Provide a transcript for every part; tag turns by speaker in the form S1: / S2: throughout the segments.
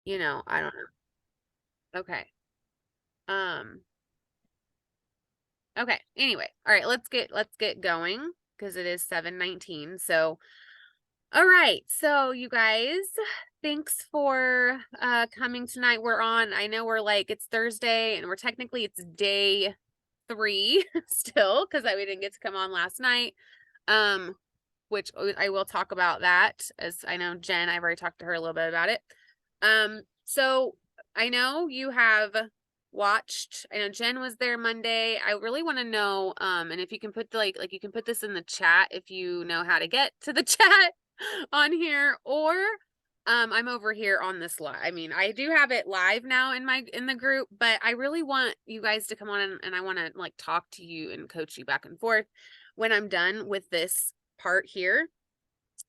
S1: I don't know. Okay. Um, okay. Anyway, all right, let's get going because it is 7:19. So, all right. So, you guys, thanks for coming tonight. I know we're like it's Thursday and it's day 3 still because we didn't get to come on last night. Um, which I will talk about that, as I know I've already talked to her a little bit about it. So I know you have watched, I know Jen was there Monday. I really want to know, and if you can put you can put this in the chat if you know how to get to the chat on here, or I'm over here on this live. I mean, I do have it live now in the group, but I really want you guys to come on and I want to like talk to you and coach you back and forth when I'm done with this part here.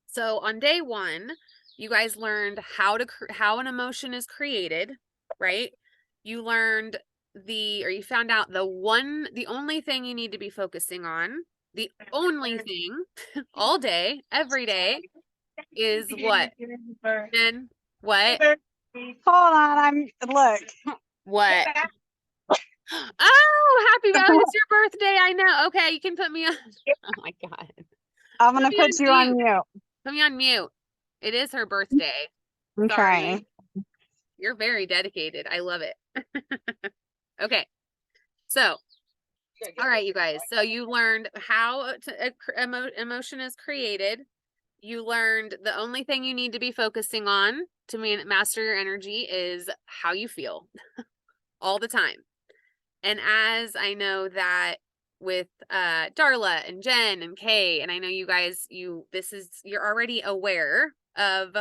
S1: So on day 1, you guys learned how an emotion is created, right? You learned you found out the only thing you need to be focusing on, the only thing all day, every day is what? Jen, what?
S2: Hold on, look.
S1: What? Oh, happy birthday. It's your birthday. I know. Okay, you can put me on. Oh my God.
S2: I'm gonna put you on mute.
S1: Put me on mute. It is her birthday.
S2: I'm trying.
S1: You're very dedicated. I love it. Okay. So, all right, you guys. So you learned how emotion is created. You learned the only thing you need to be focusing on to master your energy is how you feel all the time. And as I know that with Darla and Jen and Kay, and I know you guys, you're already aware of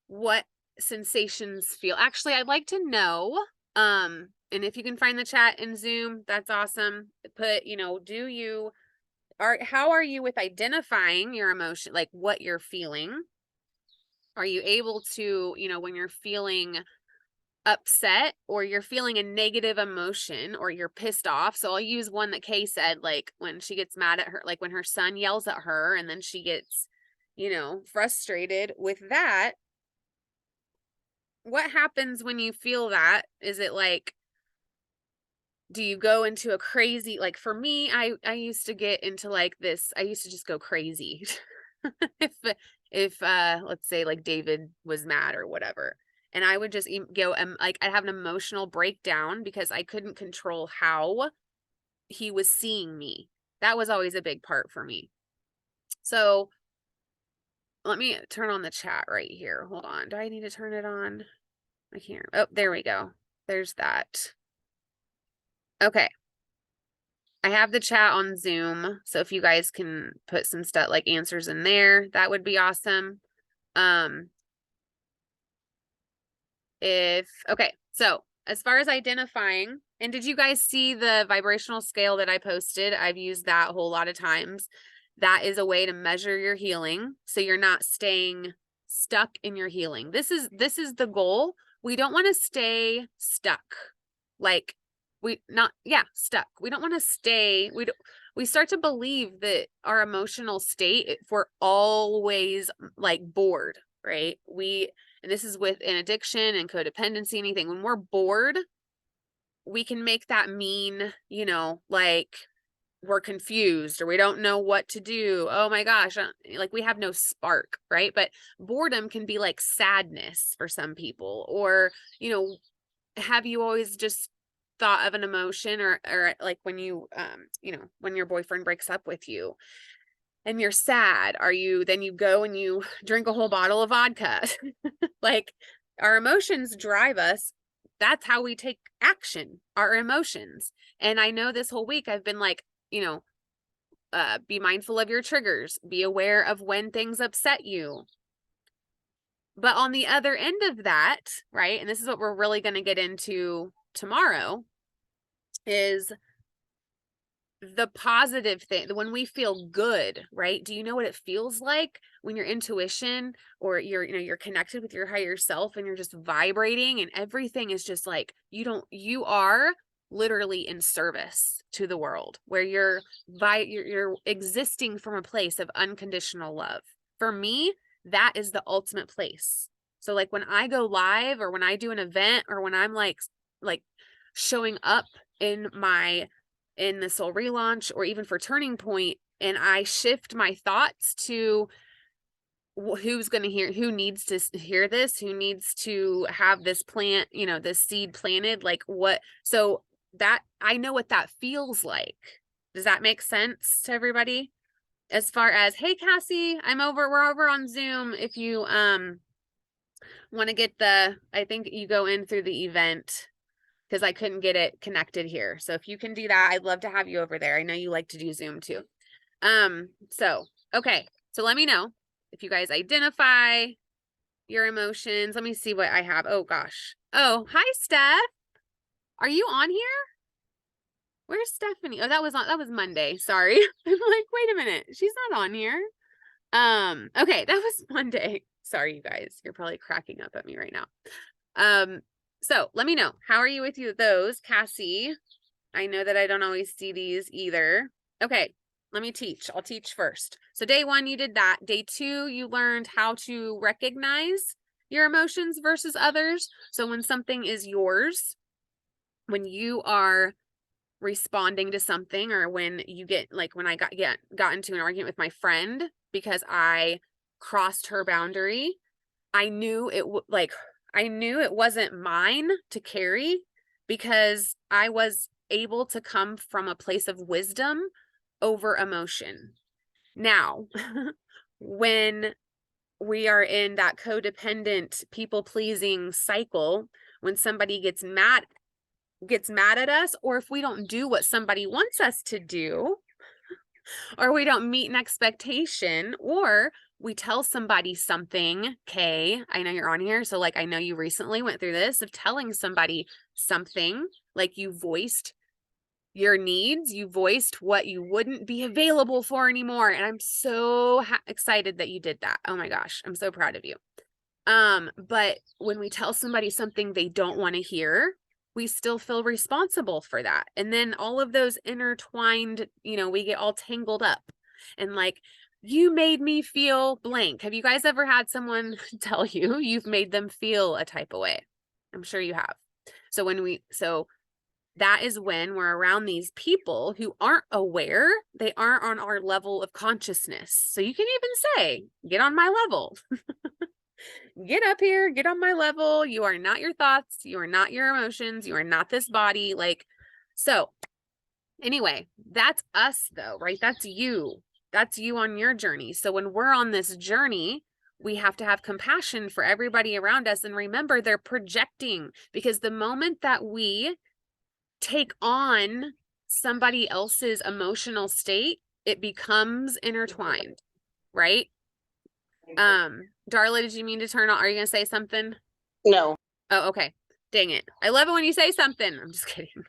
S1: what sensations feel. Actually, I'd like to know, and if you can find the chat in Zoom, that's awesome. Put, how are you with identifying your emotion, like what you're feeling? Are you able to, when you're feeling upset or you're feeling a negative emotion or you're pissed off. So I'll use one that Kay said, like when she gets mad at her, like when her son yells at her and then she gets, frustrated with that. What happens when you feel that? Is it like, do you go into a crazy, like for me, I used to get into like this, I used to just go crazy. if if let's say like David was mad or whatever, and I would just go like I'd have an emotional breakdown because I couldn't control how he was seeing me. That was always a big part for me. So let me turn on the chat right here. Hold on. Do I need to turn it on? I can't. Oh, there we go. There's that. Okay. I have the chat on Zoom, so if you guys can put some stuff like answers in there, that would be awesome. Okay, so as far as identifying, and did you guys see the vibrational scale that I posted? I've used that a whole lot of times. That is a way to measure your healing, so you're not staying stuck in your healing. This is the goal. We don't want to stay stuck. Like stuck. We don't want to stay. We start to believe that our emotional state, if we're always like bored, right? And this is with an addiction and codependency, anything. When we're bored, we can make that mean, like we're confused or we don't know what to do. Oh my gosh, like we have no spark, right? But boredom can be like sadness for some people, or, have you always just thought of an emotion or like when you, when your boyfriend breaks up with you and you're sad, then you go and you drink a whole bottle of vodka. Like our emotions drive us. That's how we take action, our emotions. And I know this whole week I've been like, be mindful of your triggers, be aware of when things upset you. But on the other end of that, right, and this is what we're really going to get into tomorrow, is the positive thing. When we feel good, right? Do you know what it feels like when your intuition or you're connected with your higher self and you're just vibrating and everything is just like you are literally in service to the world, where you're existing from a place of unconditional love. For me, that is the ultimate place. So like when I go live or when I do an event or when I'm like showing up in the Soul Relaunch or even for Turning Point, and I shift my thoughts to who's going to hear, who needs to hear this, who needs to have this plant, this seed planted, like what, so that I know what that feels like. Does that make sense to everybody? As far as, hey, Cassie, we're over on Zoom. If you want to get I think you go in through the event because I couldn't get it connected here. So if you can do that, I'd love to have you over there. I know you like to do Zoom too. Okay. So let me know if you guys identify your emotions. Let me see what I have. Oh gosh. Oh, hi, Steph. Are you on here? Where's Stephanie? Oh, that was Monday. Sorry. I'm like, wait a minute. She's not on here. Okay, that was Monday. Sorry, you guys. You're probably cracking up at me right now. So let me know. How are you with those? Cassie, I know that I don't always see these either. Okay, let me teach. I'll teach first. So day 1, you did that. Day 2, you learned how to recognize your emotions versus others. So when something is yours, when you are responding to something, or when you get, like when I got into an argument with my friend because I crossed her boundary, I knew it wasn't mine to carry, because I was able to come from a place of wisdom over emotion. Now, when we are in that codependent people-pleasing cycle, when somebody gets mad at us, or if we don't do what somebody wants us to do, or we don't meet an expectation, or we tell somebody something. Kay, I know you're on here, so like I know you recently went through this of telling somebody something, like you voiced your needs, you voiced what you wouldn't be available for anymore, and I'm so excited that you did that. Oh my gosh, I'm so proud of you. But when we tell somebody something they don't want to hear, we still feel responsible for that. And then all of those intertwined, we get all tangled up and like, you made me feel blank. Have you guys ever had someone tell you you've made them feel a type of way? I'm sure you have. So that is when we're around these people who aren't aware, they aren't on our level of consciousness. So you can even say, get on my level. Get up here, get on my level. You are not your thoughts. You are not your emotions. You are not this body. So anyway, that's us though, right? That's you. That's you on your journey. So when we're on this journey, we have to have compassion for everybody around us and remember they're projecting, because the moment that we take on somebody else's emotional state, it becomes intertwined, right? Darla, did you mean to turn on? Are you going to say something?
S3: No.
S1: Oh, okay. Dang it. I love it when you say something. I'm just kidding.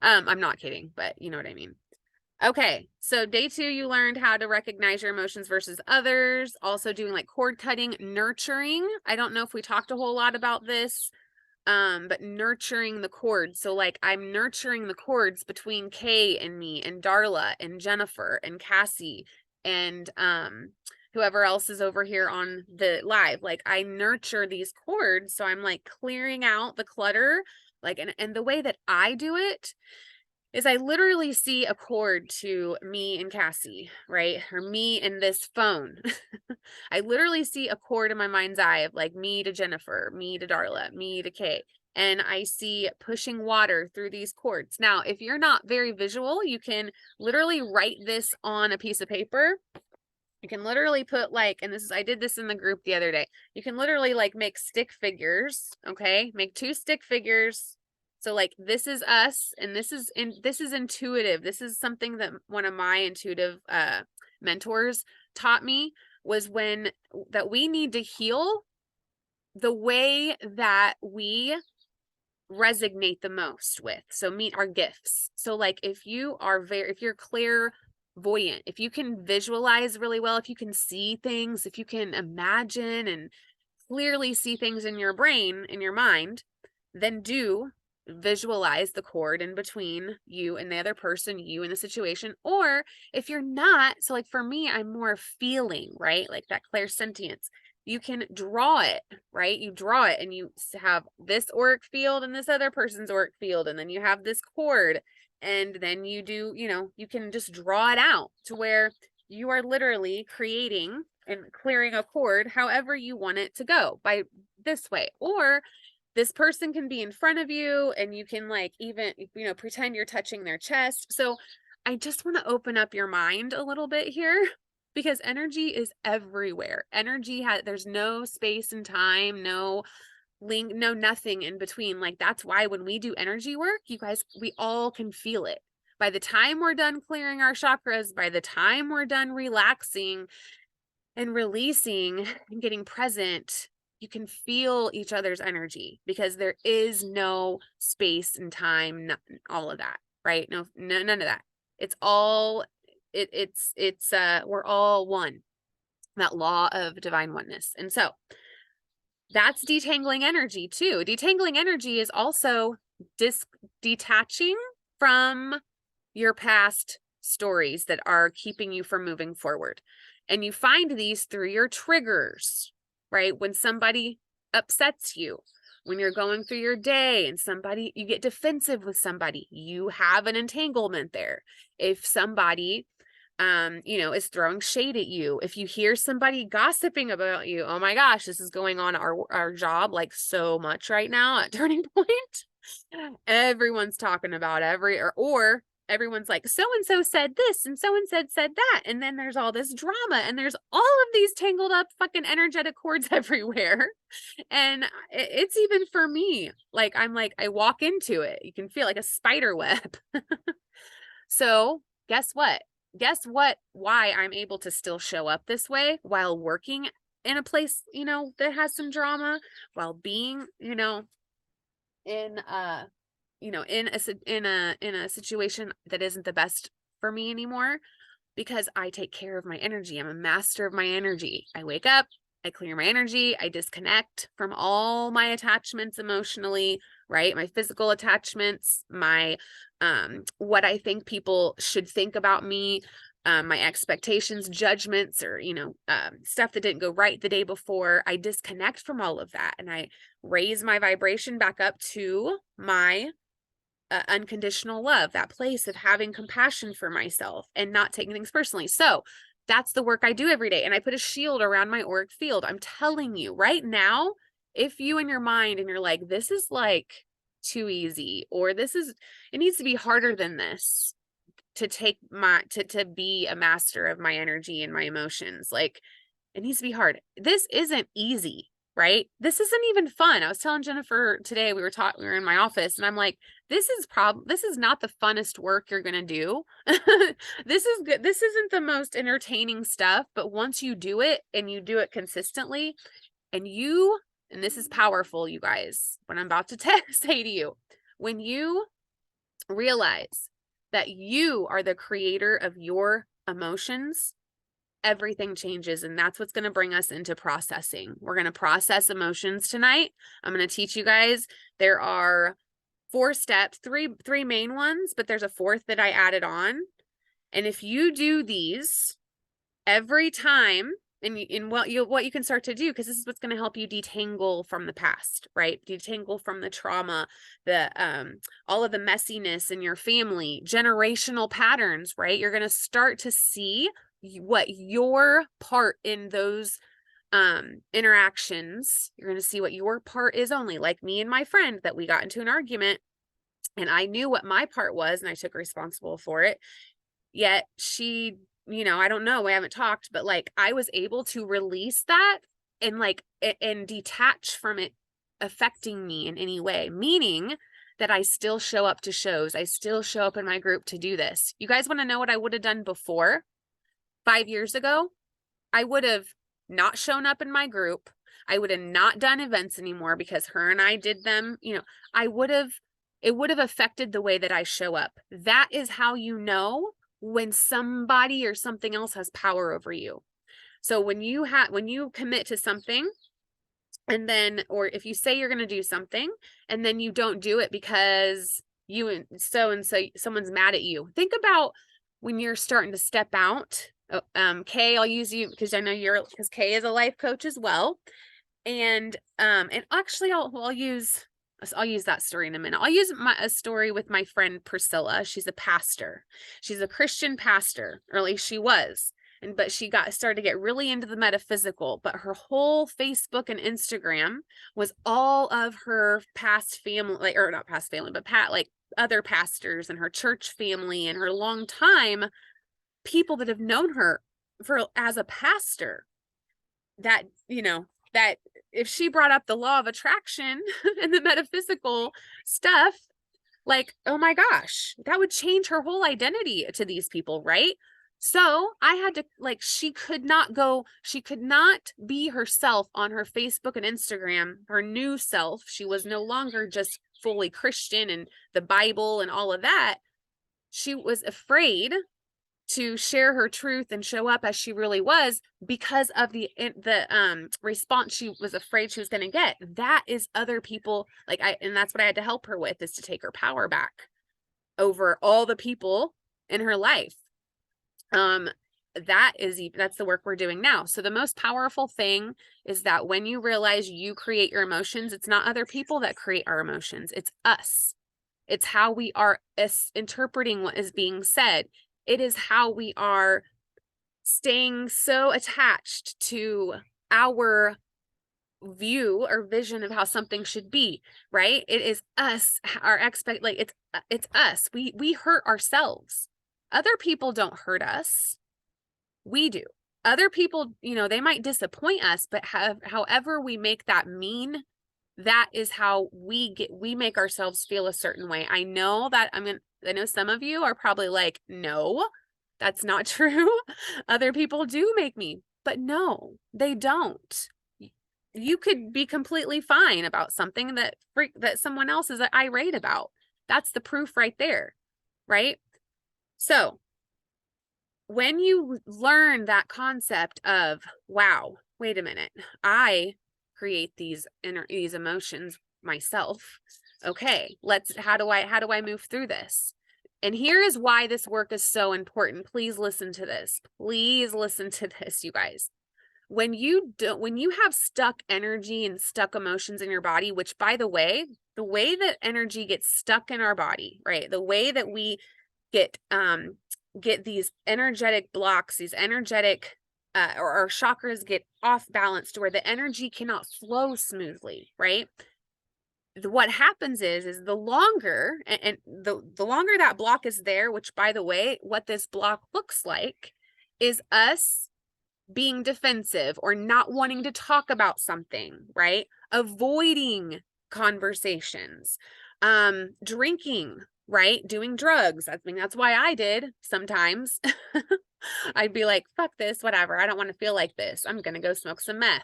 S1: I'm not kidding, but you know what I mean. Okay. So day 2, you learned how to recognize your emotions versus others. Also doing like cord cutting, nurturing. I don't know if we talked a whole lot about this, but nurturing the cords. So like I'm nurturing the cords between Kay and me and Darla and Jennifer and Cassie and, whoever else is over here on the live. Like I nurture these cords. So I'm like clearing out the clutter, like, and the way that I do it is I literally see a cord to me and Cassie, right? Or me and this phone. I literally see a cord in my mind's eye of like me to Jennifer, me to Darla, me to Kay. And I see pushing water through these cords. Now, if you're not very visual, you can literally write this on a piece of paper. You can literally put like, and I did this in the group the other day. You can literally like make stick figures, okay? Make 2 stick figures. So like this is us, and this is intuitive. This is something that one of my intuitive mentors taught me, was that we need to heal the way that we resonate the most with. So meet our gifts. So like if you're clairvoyant, if you can visualize really well, if you can see things, if you can imagine and clearly see things in your brain, in your mind, then do visualize the cord in between you and the other person, you and the situation. Or if you're not, so like for me, I'm more feeling, right? Like that clairsentience. you can draw it, right? You draw it and you have this auric field and this other person's auric field, and then you have this cord, and then you do, you can just draw it out to where you are literally creating and clearing a cord however you want it to go by this way. Or this person can be in front of you and you can like even, pretend you're touching their chest. So I just want to open up your mind a little bit here because energy is everywhere. There's no space and time, no link, no nothing in between. Like that's why when we do energy work, you guys, we all can feel it. By the time we're done clearing our chakras, by the time we're done relaxing and releasing and getting present, you can feel each other's energy because there is no space and time, all of that, right? No, none of that. It's all, we're all one, that law of divine oneness. And so that's detangling energy too. Detangling energy is also detaching from your past stories that are keeping you from moving forward. And you find these through your triggers, right? When somebody upsets you, when you're going through your day and you get defensive with somebody, you have an entanglement there. If somebody, is throwing shade at you, if you hear somebody gossiping about you, oh my gosh, this is going on our job like so much right now at Turning Point. Everyone's talking about or everyone's like, so-and-so said this and so-and-so said that. And then there's all this drama and there's all of these tangled up fucking energetic cords everywhere. And it's even for me, like, I walk into it. You can feel like a spider web. So guess what? Why I'm able to still show up this way while working in a place, that has some drama, while being, in a situation that isn't the best for me anymore, because I take care of my energy. I'm a master of my energy. I wake up, I clear my energy, I disconnect from all my attachments emotionally, right? My physical attachments, my what I think people should think about me, my expectations, judgments, or stuff that didn't go right the day before. I disconnect from all of that and I raise my vibration back up to my unconditional love, that place of having compassion for myself and not taking things personally. So that's the work I do every day. And I put a shield around my auric field. I'm telling you right now, if you in your mind and you're like, this is like too easy, or it needs to be harder than this to to be a master of my energy and my emotions. Like it needs to be hard. This isn't easy, right? This isn't even fun. I was telling Jennifer today, we were in my office and I'm like, this is not the funnest work you're going to do. This is good. This isn't the most entertaining stuff, but once you do it and you do it consistently and this is powerful, you guys, what I'm about to say to you, when you realize that you are the creator of your emotions, everything changes. And that's what's going to bring us into processing. We're going to process emotions tonight. I'm going to teach you guys. There are 4 steps, three main ones, but there's a 4th that I added on. And if you do these every time, and what you can start to do, because this is what's going to help you detangle from the past, right? Detangle from the trauma, the all of the messiness in your family, generational patterns, right? You're going to start to see what your part in those interactions, you're going to see what your part is only. Like me and my friend, that we got into an argument and I knew what my part was and I took responsible for it. Yet she, I don't know, we haven't talked, but like I was able to release that and and detach from it affecting me in any way, meaning that I still show up to shows. I still show up in my group to do this. You guys want to know what I would have done before? 5 years ago, I would have not shown up in my group. I would have not done events anymore because her and I did them. It would have affected the way that I show up. That is how you know when somebody or something else has power over you. So when you commit to something, and then, or if you say you're going to do something and then you don't do it because you and so someone's mad at you. Think about when you're starting to step out Kay, I'll use you because I know because Kay is a life coach as well. And actually I'll use that story in a minute. I'll use a story with my friend Priscilla. She's a pastor. She's a Christian pastor, or at least she was. But she started to get really into the metaphysical, but her whole Facebook and Instagram was all of her past family, like, or not past family, but like other pastors and her church family and her long time people that have known her as a pastor, that, that if she brought up the law of attraction and the metaphysical stuff, like, oh my gosh, that would change her whole identity to these people, right? So I had to, like, she could not be herself on her Facebook and Instagram, her new self. She was no longer just fully Christian and the Bible and all of that. She was afraid to share her truth and show up as she really was because of the response she was afraid she was going to get. That is other people, and that's what I had to help her with, is to take her power back over all the people in her life. That's the work we're doing now. So the most powerful thing is that when you realize you create your emotions, it's not other people that create our emotions. It's us. It's how we are interpreting what is being said. It is how we are staying so attached to our view or vision of how something should be, right? It is us, it's us. We hurt ourselves. Other people don't hurt us. We do. Other people, they might disappoint us, but however we make that mean, that is how we make ourselves feel a certain way. I know some of you are probably like, no, that's not true. Other people do make me, but no, they don't. You could be completely fine about something that someone else is irate about. That's the proof right there, right? So when you learn that concept of, wow, wait a minute, I create these emotions myself. Okay, how do I move through this? And here is why this work is so important. Please listen to this. Please listen to this, you guys. When you have stuck energy and stuck emotions in your body, which, by the way that energy gets stuck in our body, right? The way that we get these energetic blocks, these energetic or our chakras get off balance to where the energy cannot flow smoothly, right? What happens is the longer the longer that block is there, which, by the way, what this block looks like is us being defensive or not wanting to talk about something, right? Avoiding conversations, drinking, right? Doing drugs. I mean, that's why I did sometimes. I'd be like, fuck this, whatever. I don't want to feel like this. I'm going to go smoke some meth.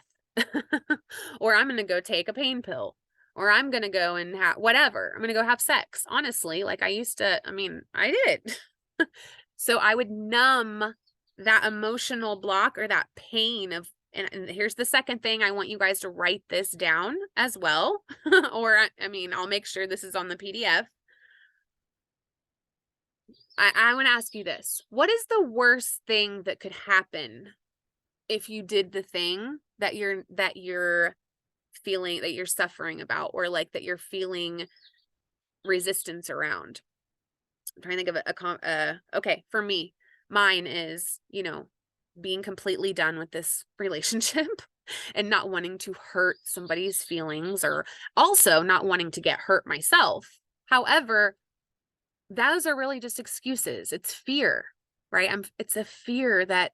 S1: Or I'm going to go take a pain pill. Or I'm going to go and whatever. I'm going to go have sex. Honestly, like I did. So I would numb that emotional block or that pain of, and here's the second thing. I want you guys to write this down as well. Or, I'll make sure this is on the PDF. I want to ask you this. What is the worst thing that could happen if you did the thing that you're feeling, that you're suffering about, or like that you're feeling resistance around? I'm trying to think of okay, for me, mine is, being completely done with this relationship and not wanting to hurt somebody's feelings, or also not wanting to get hurt myself. However, those are really just excuses. It's fear, right? It's a fear that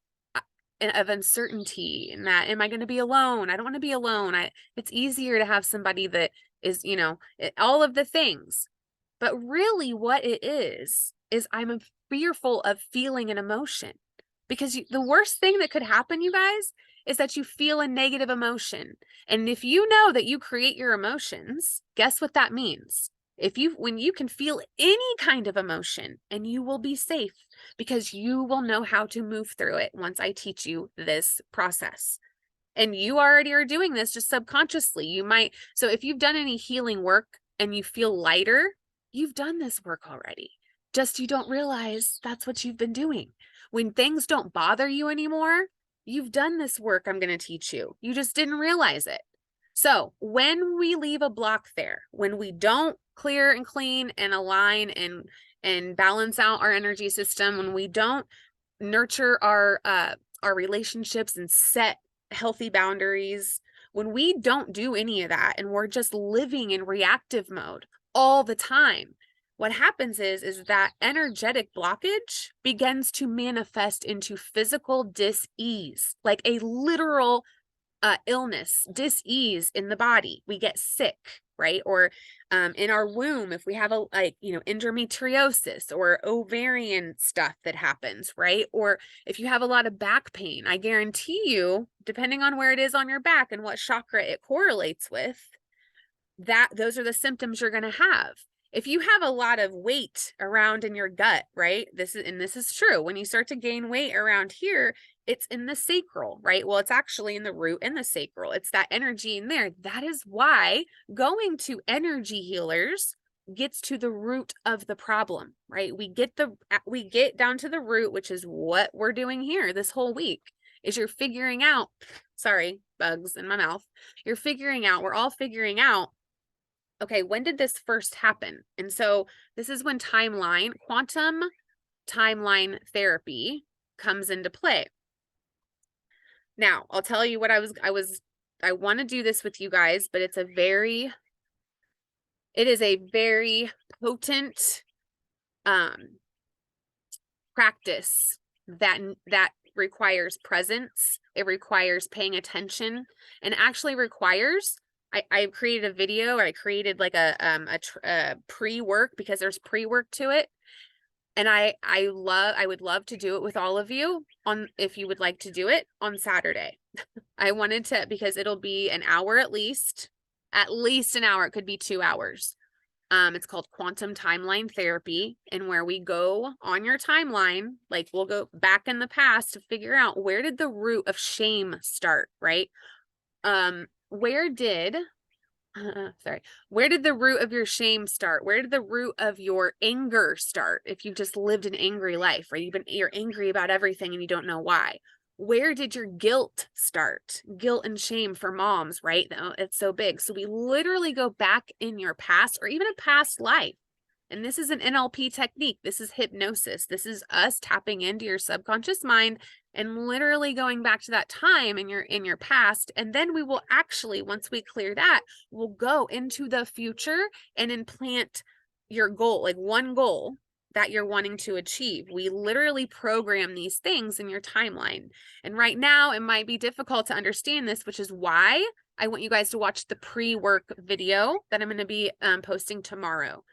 S1: of uncertainty, and that, am I going to be alone? I don't want to be alone. It's easier to have somebody that is, all of the things. But really what it is I'm fearful of feeling an emotion, because the worst thing that could happen, you guys, is that you feel a negative emotion. And if you know that you create your emotions, guess what that means? When you can feel any kind of emotion, and you will be safe, because you will know how to move through it once I teach you this process. And you already are doing this just subconsciously. So if you've done any healing work and you feel lighter, you've done this work already. Just you don't realize that's what you've been doing. When things don't bother you anymore, you've done this work I'm going to teach you. You just didn't realize it. So when we leave a block there, when we don't clear and clean and align and balance out our energy system, when we don't nurture our relationships and set healthy boundaries, when we don't do any of that and we're just living in reactive mode all the time, what happens is that energetic blockage begins to manifest into physical dis-ease, like a literal illness, dis-ease in the body. We get sick, right? Or in our womb, if we have a endometriosis or ovarian stuff that happens, right? Or if you have a lot of back pain, I guarantee you, depending on where it is on your back and what chakra it correlates with, that those are the symptoms you're going to have. If you have a lot of weight around in your gut, right? This is true. When you start to gain weight around here, it's in the sacral, right? Well, it's actually in the root and the sacral. It's that energy in there. That is why going to energy healers gets to the root of the problem, right? We get down to the root, which is what we're doing here this whole week, is you're figuring out, sorry, bugs in my mouth. We're all figuring out, okay, when did this first happen? And so this is when quantum timeline therapy comes into play. Now, I'll tell you what I want to do this with you guys, but it is a very potent practice that requires presence. It requires paying attention, and actually requires, I created a video, or I created like a pre-work, because there's pre-work to it. And I would love to do it with all of you if you would like to do it on Saturday. I wanted to, because it'll be an hour at least an hour. It could be 2 hours. It's called quantum timeline therapy, and where we go on your timeline, like we'll go back in the past to figure out, where did the root of shame start, right? Where did the root of your shame start? Where did the root of your anger start? If you've just lived an angry life, right? You're angry about everything and you don't know why. Where did your guilt start? Guilt and shame for moms, right? It's so big. So we literally go back in your past, or even a past life. And this is an NLP technique. This is hypnosis. This is us tapping into your subconscious mind and literally going back to that time in your past. And then we will actually, once we clear that, we'll go into the future and implant your goal, like one goal that you're wanting to achieve. We literally program these things in your timeline. And right now it might be difficult to understand this, which is why I want you guys to watch the pre-work video that I'm going to be posting tomorrow.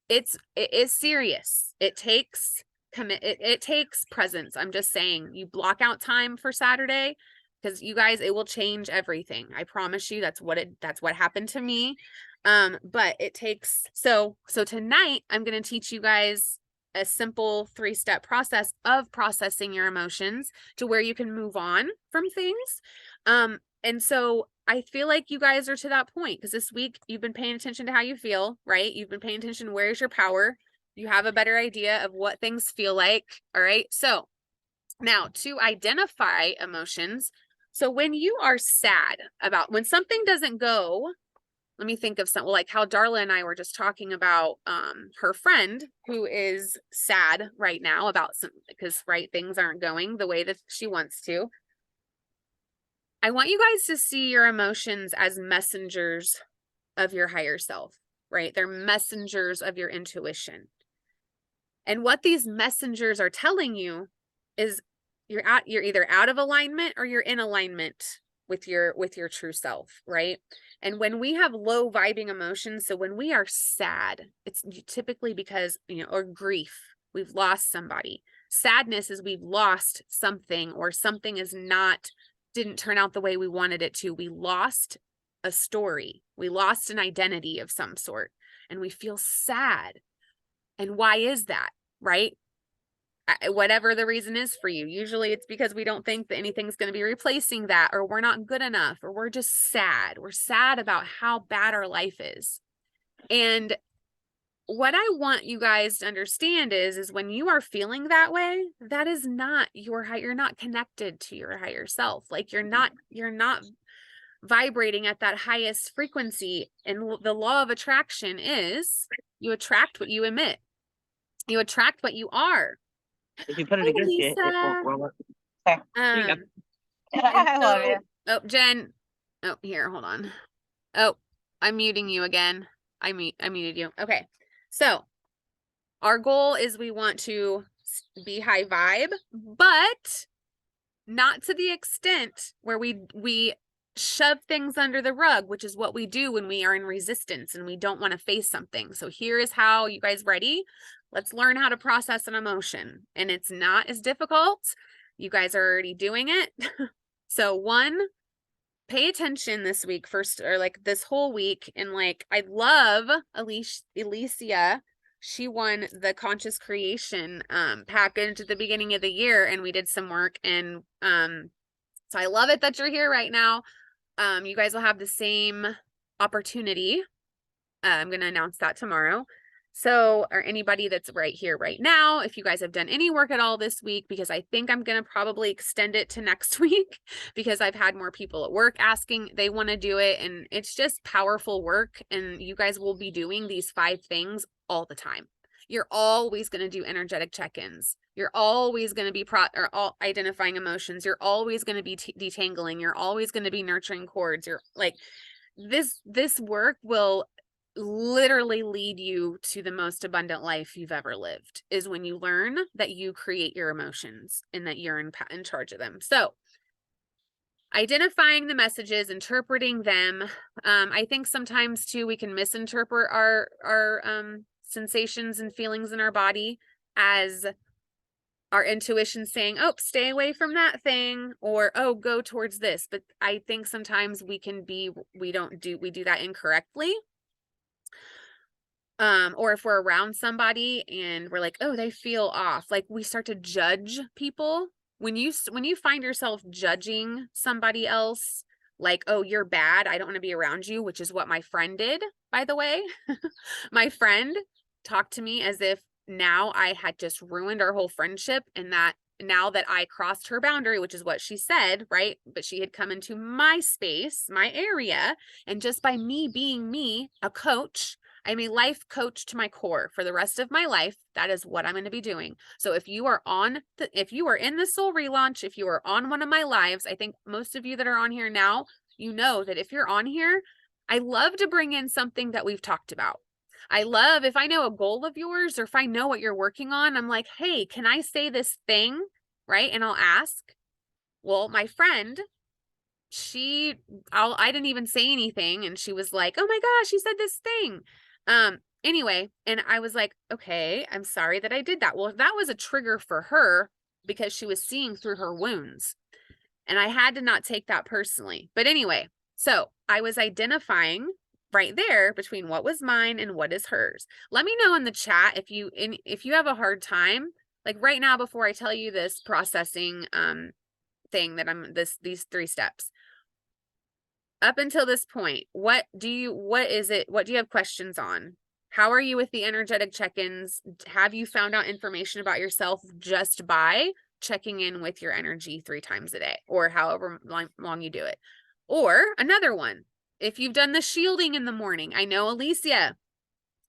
S1: It is serious. It takes it takes presence. I'm just saying, you block out time for Saturday, because you guys, it will change everything. I promise you, that's what happened to me. But it takes, so tonight I'm going to teach you guys a simple 3-step process of processing your emotions to where you can move on from things. And so I feel like you guys are to that point, because this week you've been paying attention to how you feel, right? You've been paying attention to where's your power. You have a better idea of what things feel like. All right. So now, to identify emotions. So when you are sad about, when something doesn't go, let me think of something, like how Darla and I were just talking about her friend who is sad right now about because things aren't going the way that she wants to. I want you guys to see your emotions as messengers of your higher self, right? They're messengers of your intuition. And what these messengers are telling you is you're either out of alignment or you're in alignment with your true self, right? And when we have low vibing emotions, so when we are sad, it's typically because, or grief, we've lost somebody. Sadness is we've lost something, or something didn't turn out the way we wanted it to. We lost a story. We lost an identity of some sort, and we feel sad. And why is that, right? Whatever the reason is for you, usually it's because we don't think that anything's going to be replacing that, or we're not good enough, or we're just sad. We're sad about how bad our life is. And what I want you guys to understand is when you are feeling that way, that is not you're not connected to your higher self. Like you're not vibrating at that highest frequency. And the law of attraction is you attract what you emit. You attract what you are.
S3: If you put it
S1: Hi,
S3: against you, it won't
S1: Lisa.
S3: roll up. Okay. Here you go.
S2: I love you.
S1: Oh, Jen. Oh, here, hold on. Oh, I'm muting you again. I muted you. Okay. So our goal is we want to be high vibe, but not to the extent where we shove things under the rug, which is what we do when we are in resistance and we don't want to face something. So here is how, you guys ready? Let's learn how to process an emotion. And it's not as difficult. You guys are already doing it. So one, pay attention this week first, or like this whole week. And like, I love Alicia. She won the conscious creation package at the beginning of the year, and we did some work. And so I love it that you're here right now. You guys will have the same opportunity. I'm going to announce that tomorrow. So, or anybody that's right here right now, if you guys have done any work at all this week, because I think I'm going to probably extend it to next week because I've had more people at work asking they want to do it. And it's just powerful work. And you guys will be doing these 5 things all the time. You're always going to do energetic check-ins. You're always going to be identifying emotions. You're always going to be detangling. You're always going to be nurturing cords. You're like, this work will literally lead you to the most abundant life you've ever lived, is when you learn that you create your emotions and that you're in charge of them. So identifying the messages, interpreting them. I think sometimes too, we can misinterpret our sensations and feelings in our body as our intuition saying, oh, stay away from that thing, or, oh, go towards this. But I think sometimes we do that incorrectly. Or if we're around somebody and we're like, oh, they feel off, like we start to judge people. When you find yourself judging somebody else, like, oh, you're bad, I don't want to be around you, which is what my friend did, by the way. My friend talked to me as if now I had just ruined our whole friendship, and that now that I crossed her boundary, which is what she said, right? But she had come into my space, my area, and just by me being me, a coach, I'm a life coach to my core for the rest of my life. That is what I'm going to be doing. So if you are if you are in the Soul Relaunch, if you are on one of my lives, I think most of you that are on here now, you know that if you're on here, I love to bring in something that we've talked about. I love, if I know a goal of yours, or if I know what you're working on, I'm like, hey, can I say this thing? Right? And I'll ask. Well, my friend, I didn't even say anything. And she was like, oh my gosh, she said this thing. Anyway, and I was like, okay, I'm sorry that I did that. Well, that was a trigger for her because she was seeing through her wounds, and I had to not take that personally. But anyway, so I was identifying right there between what was mine and what is hers. Let me know in the chat if you have a hard time, like right now, before I tell you this processing thing that these 3 steps. Up until this point, what do you have questions on? How are you with the energetic check-ins? Have you found out information about yourself just by checking in with your energy 3 times a day, or however long you do it? Or another one, if you've done the shielding in the morning. I know Alicia,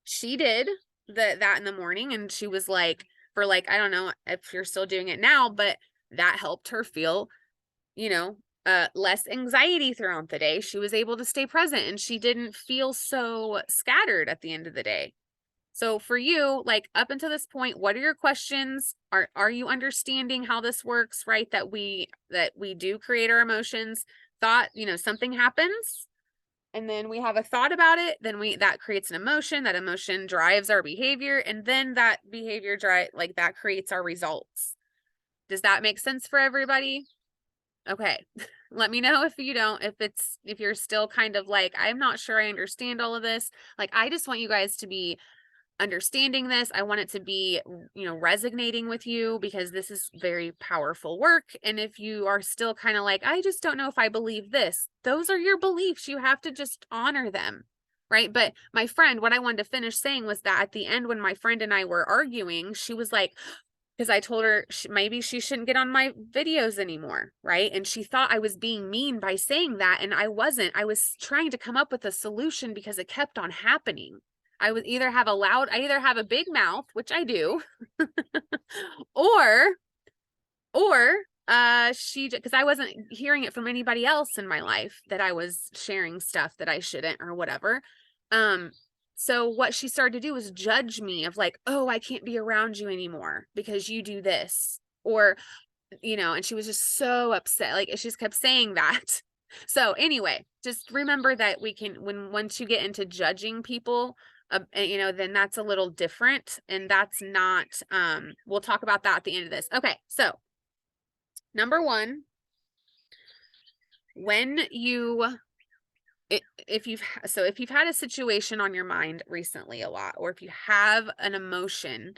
S1: she did that in the morning, and she was like, for like, I don't know if you're still doing it now, but that helped her feel, less anxiety throughout the day. She was able to stay present, and she didn't feel so scattered at the end of the day. So for you, like up until this point, what are your questions? Are you understanding how this works, right? That we do create our emotions. Thought, something happens, and then we have a thought about it, then that creates an emotion, that emotion drives our behavior, and then that behavior that creates our results. Does that make sense for everybody? Okay. Let me know if you don't, if you're still kind of like, I'm not sure I understand all of this. Like, I just want you guys to be understanding this. I want it to be, resonating with you, because this is very powerful work. And if you are still kind of like, I just don't know if I believe this, those are your beliefs. You have to just honor them. right? But my friend, what I wanted to finish saying was that at the end, when my friend and I were arguing, she was like, because I told her maybe she shouldn't get on my videos anymore, right? And she thought I was being mean by saying that, and I wasn't. I was trying to come up with a solution because it kept on happening. I would either have a big mouth, which I do, or because I wasn't hearing it from anybody else in my life that I was sharing stuff that I shouldn't or whatever. So what she started to do was judge me of like, oh, I can't be around you anymore because you do this, or, and she was just so upset. Like, she just kept saying that. So anyway, just remember that once you get into judging people, then that's a little different, and that's not, we'll talk about that at the end of this. Okay. So number one, if you've had a situation on your mind recently a lot, or if you have an emotion,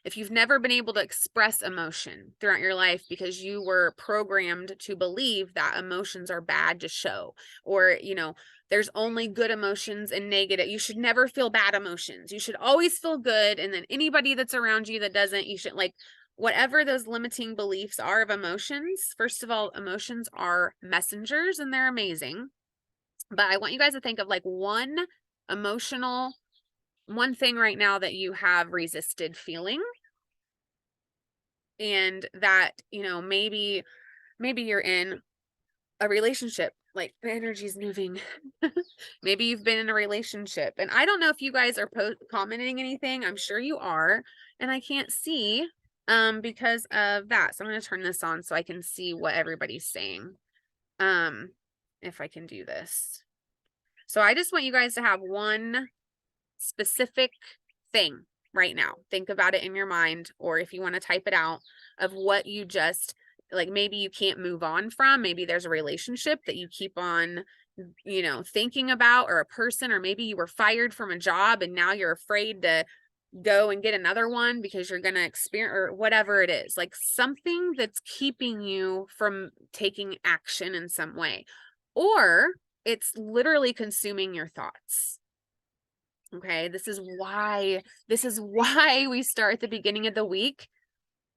S1: if you've never been able to express emotion throughout your life because you were programmed to believe that emotions are bad to show, or, there's only good emotions and negative, you should never feel bad emotions. You should always feel good. And then anybody that's around you that doesn't, you should, like, whatever those limiting beliefs are of emotions. First of all, emotions are messengers and they're amazing. But I want you guys to think of like one thing right now that you have resisted feeling. And that, maybe you're in a relationship, like the energy's moving. Maybe you've been in a relationship, and I don't know if you guys are commenting anything. I'm sure you are, and I can't see because of that. So I'm going to turn this on so I can see what everybody's saying. If I can do this. So I just want you guys to have one specific thing right now. Think about it in your mind, or if you want to type it out, of what you just, like, maybe you can't move on from. Maybe there's a relationship that you keep on, thinking about, or a person, or maybe you were fired from a job and now you're afraid to go and get another one because you're going to experience, or whatever it is, like something that's keeping you from taking action in some way, or it's literally consuming your thoughts. Okay. This is why we start at the beginning of the week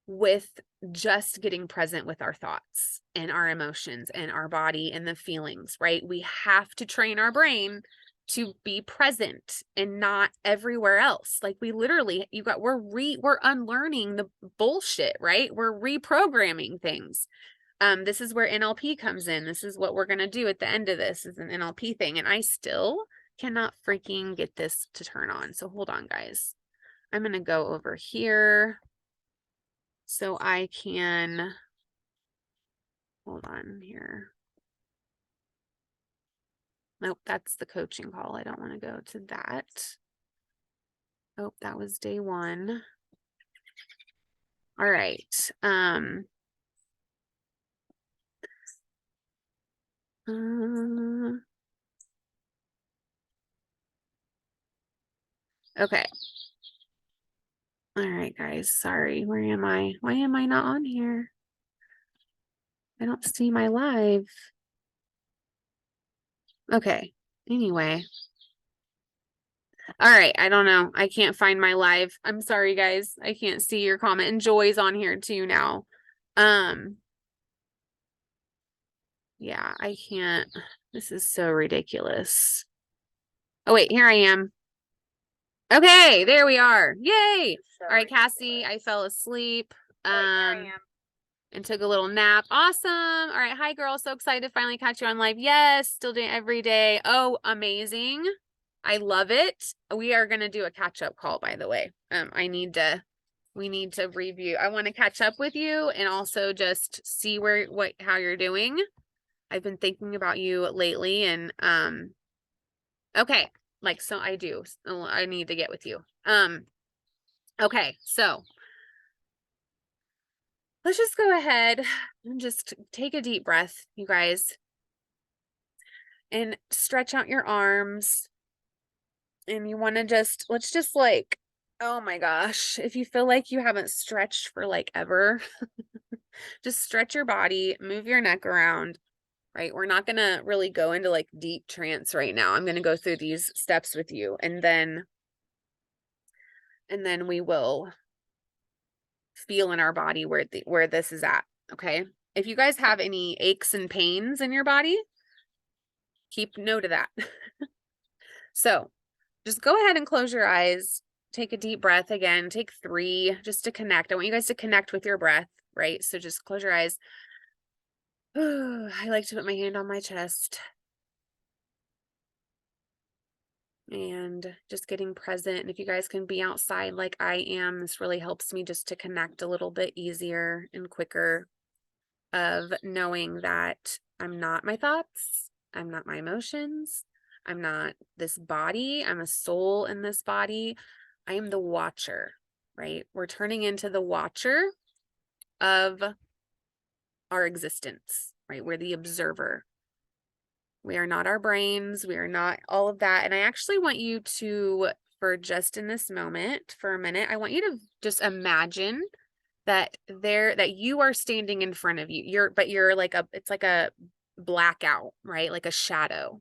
S1: with just getting present with our thoughts and our emotions and our body and the feelings, right? We have to train our brain to be present and not everywhere else. Like, we literally, we're unlearning the bullshit, right? We're reprogramming things. This is where NLP comes in. This is what we're going to do at the end of this, is an NLP thing. And I still cannot freaking get this to turn on. So hold on, guys. I'm going to go over here so I can, hold on here. Nope, that's the coaching call. I don't want to go to that. Oh, that was day one. All right. Okay. All right, guys. Sorry. Where am I? Why am I not on here? I don't see my live. Okay. Anyway. All right. I don't know. I can't find my live. I'm sorry, guys. I can't see your comment. And Joy's on here too now. Yeah, I can't. This is so ridiculous. Oh, wait. Here I am. Okay. There we are. Yay. All right, Cassie. I fell asleep. And took a little nap. Awesome. All right. Hi, girl. So excited to finally catch you on live. Yes. Still doing it every day. Oh, amazing. I love it. We are going to do a catch-up call, by the way. We need to review. I want to catch up with you and also just see how you're doing. I've been thinking about you lately, and okay. Like, so I do. I need to get with you. Okay. So let's just go ahead and just take a deep breath, you guys, and stretch out your arms. And you want to let's just like, oh my gosh, if you feel like you haven't stretched for like ever, just stretch your body, move your neck around, right? We're not going to really go into like deep trance right now. I'm going to go through these steps with you, and then we will feel in our body where this is at. Okay. If you guys have any aches and pains in your body, keep note of that. So just go ahead and close your eyes. Take a deep breath again. Take 3 just to connect. I want you guys to connect with your breath, right? So just close your eyes. I like to put my hand on my chest and just getting present. And if you guys can be outside like I am, this really helps me just to connect a little bit easier and quicker, of knowing that I'm not my thoughts, I'm not my emotions, I'm not this body, I'm a soul in this body. I am the watcher, right? We're turning into the watcher of our existence, right? We're the observer. We are not our brains. We are not all of that. And I actually want you to, for just in this moment, for a minute, I want you to just imagine that you are standing in front of you. You're like it's like a blackout, right? Like a shadow.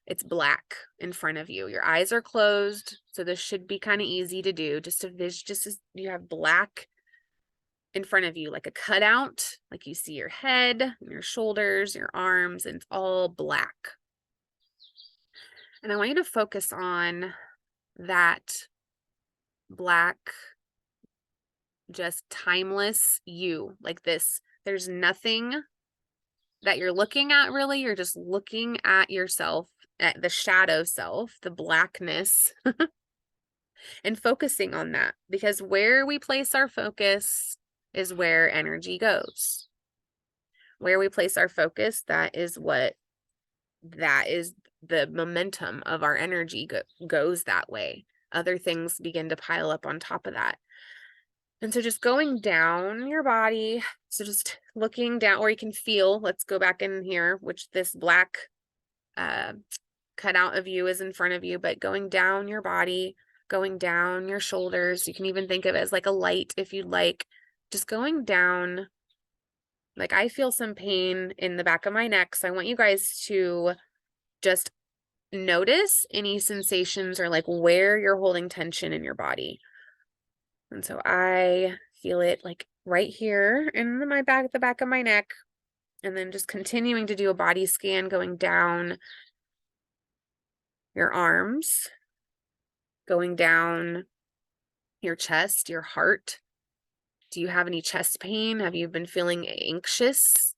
S1: It's black in front of you. Your eyes are closed. So this should be kind of easy to do. Just as you have black in front of you, like a cutout, like you see your head, your shoulders, your arms, and it's all black. And I want you to focus on that black, just timeless you, like this. There's nothing that you're looking at really. You're just looking at yourself, at the shadow self, the blackness, and focusing on that, because where we place our focus is where energy goes. Where we place our focus, that is the momentum of our energy goes that way. Other things begin to pile up on top of that. And so just going down your body, so just looking down, or you can feel, let's go back in here, which this black cutout of you is in front of you, but going down your body, going down your shoulders. You can even think of it as like a light if you'd like, just going down. Like I feel some pain in the back of my neck. So I want you guys to just notice any sensations or like where you're holding tension in your body. And so I feel it like right here in the back of my neck, and then just continuing to do a body scan, going down your arms, going down your chest, your heart. Do you have any chest pain? Have you been feeling anxious?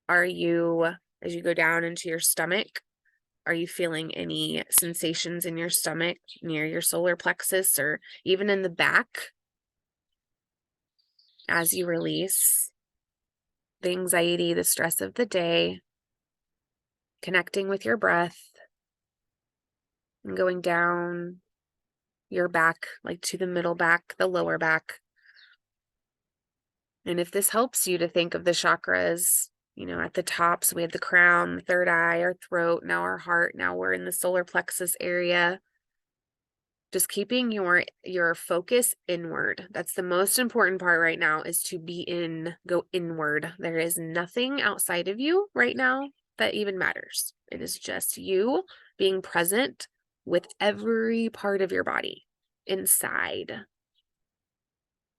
S1: Are you, as you go down into your stomach, are you feeling any sensations in your stomach near your solar plexus or even in the back? As you release the anxiety, the stress of the day, connecting with your breath and going down your back, like to the middle back, the lower back. And if this helps you to think of the chakras, at the top, so we had the crown, the third eye, our throat, now our heart, now we're in the solar plexus area. Just keeping your focus inward. That's the most important part right now, is to go inward. There is nothing outside of you right now that even matters. It is just you being present with every part of your body inside.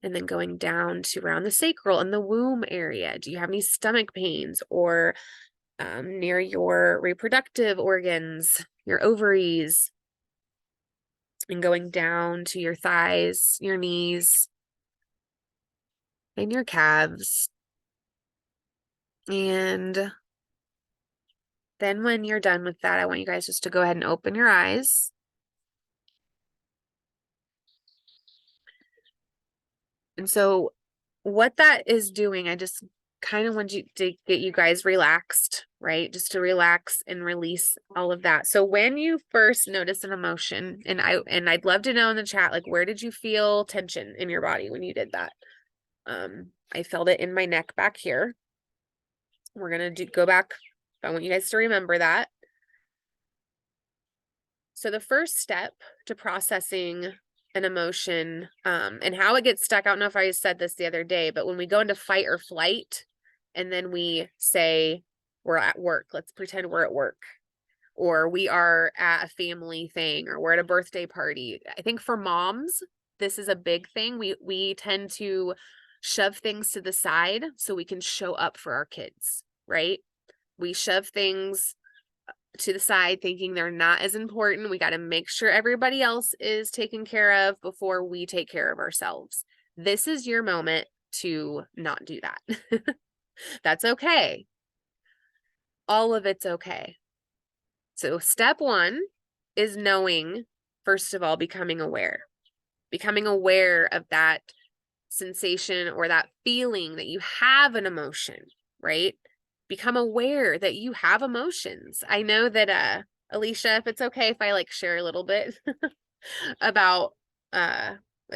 S1: And then going down to around the sacral and the womb area. Do you have any stomach pains or near your reproductive organs, your ovaries? And going down to your thighs, your knees, and your calves. And then when you're done with that, I want you guys just to go ahead and open your eyes. And so what that is doing, I just kind of want you to get you guys relaxed, right? Just to relax and release all of that. So when you first notice an emotion, and I'd love to know in the chat, like, where did you feel tension in your body when you did that? I felt it in my neck back here. We're going to go back. I want you guys to remember that. So the first step to processing an emotion, and how it gets stuck, I don't know if I said this the other day, but when we go into fight or flight, And then we say we're at work. Let's pretend we're at work, or we are at a family thing, or we're at a birthday party. I think for moms, this is a big thing. We tend to shove things to the side so we can show up for our kids, right? We shove things to the side thinking they're not as important. We got to make sure everybody else is taken care of before we take care of ourselves. This is your moment to not do that. That's okay. All of it's okay. So step one is knowing, first of all, becoming aware of that sensation or that feeling that you have an emotion, right? Become aware that you have emotions. I know that, Alicia, if it's okay if I like share a little bit about,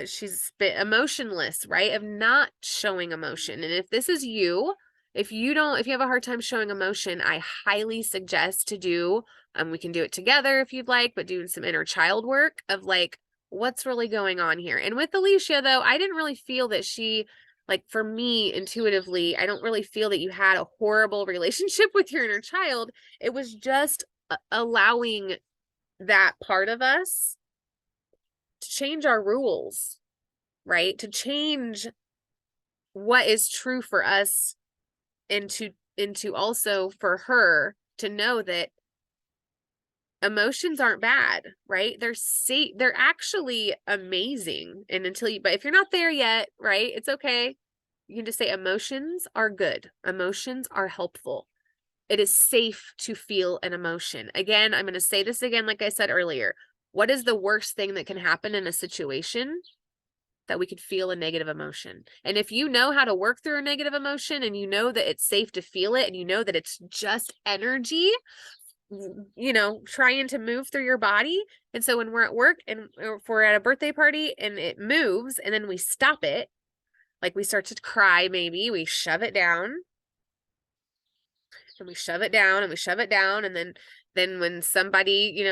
S1: she's been emotionless, right? Of not showing emotion. And if this is you, if you have a hard time showing emotion, I highly suggest to do, we can do it together if you'd like, but doing some inner child work of like, what's really going on here? And with Alicia, though, I didn't really feel that she, like for me, intuitively, I don't really feel that you had a horrible relationship with your inner child. It was just allowing that part of us to change our rules, right? To change what is true for us, and to also for her to know that emotions aren't bad, right? They're actually amazing. And but if you're not there yet, right, it's okay. You can just say emotions are good. Emotions are helpful. It is safe to feel an emotion. Again, I'm going to say this again, like I said earlier. What is the worst thing that can happen in a situation? That we could feel a negative emotion. And if you know how to work through a negative emotion, and you know that it's safe to feel it, and you know that it's just energy, trying to move through your body. And so when we're at work and if we're at a birthday party and it moves and then we stop it, like we start to cry, maybe we shove it down and we shove it down and we shove it down. And then when somebody,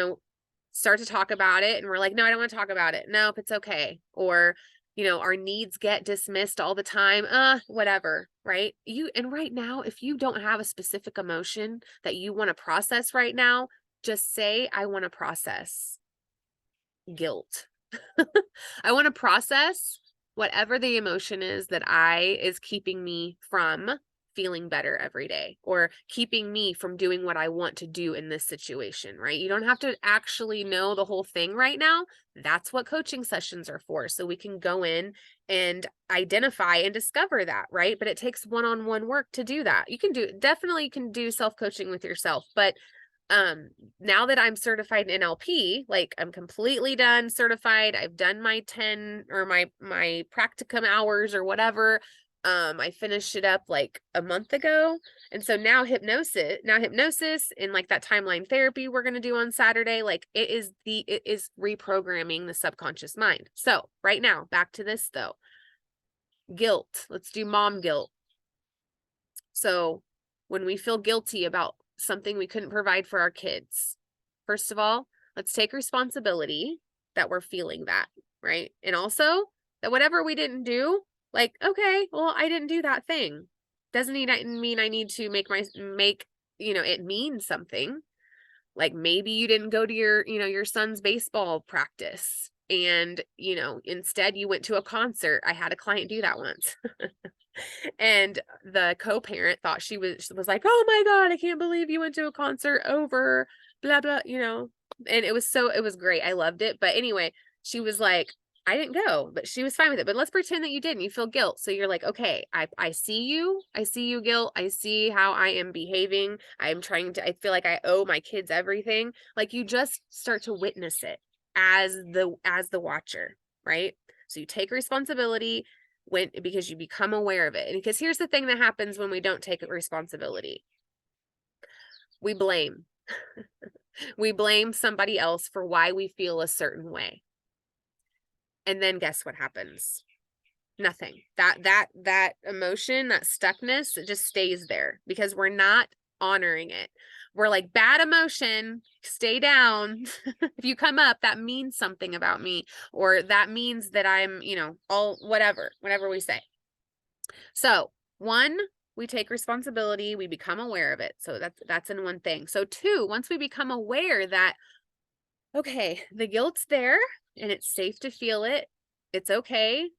S1: start to talk about it and we're like, no, I don't want to talk about it. Nope, it's okay. Or, our needs get dismissed all the time. Whatever, right? And right now, if you don't have a specific emotion that you want to process right now, just say, I want to process guilt. I want to process whatever the emotion is that is keeping me from feeling better every day, or keeping me from doing what I want to do in this situation, right? You don't have to actually know the whole thing right now. That's what coaching sessions are for. So we can go in and identify and discover that, right? But it takes one-on-one work to do that. You can definitely do self-coaching with yourself, but now that I'm certified in NLP, like I'm completely done certified, I've done my 10 or my practicum hours or whatever. I finished it up like a month ago. And so now hypnosis and like that timeline therapy we're going to do on Saturday, like it is reprogramming the subconscious mind. So right now, back to this though. Guilt. Let's do mom guilt. So when we feel guilty about something we couldn't provide for our kids, first of all, let's take responsibility that we're feeling that, right? And also that whatever we didn't do, like, okay, well, I didn't do that thing. Doesn't mean I need to make it mean something. Like maybe you didn't go to your son's baseball practice, and, instead you went to a concert. I had a client do that once. And the co-parent thought she was like, oh my God, I can't believe you went to a concert over blah, blah, and it was great. I loved it. But anyway, she was like, I didn't go, but she was fine with it. But let's pretend that you did and you feel guilt. So you're like, okay, I see you. I see you, guilt. I see how I am behaving. I feel like I owe my kids everything. Like you just start to witness it as the watcher, right? So you take responsibility because you become aware of it. And because here's the thing that happens when we don't take responsibility. We blame. We blame somebody else for why we feel a certain way. And then guess what happens? Nothing. That emotion, that stuckness, it just stays there because we're not honoring it. We're like, bad emotion, stay down. If you come up, that means something about me, or that means that I'm, all whatever we say. So one, we take responsibility, we become aware of it. So that's in one thing. So 2, once we become aware that, okay, the guilt's there and it's safe to feel it, it's okay.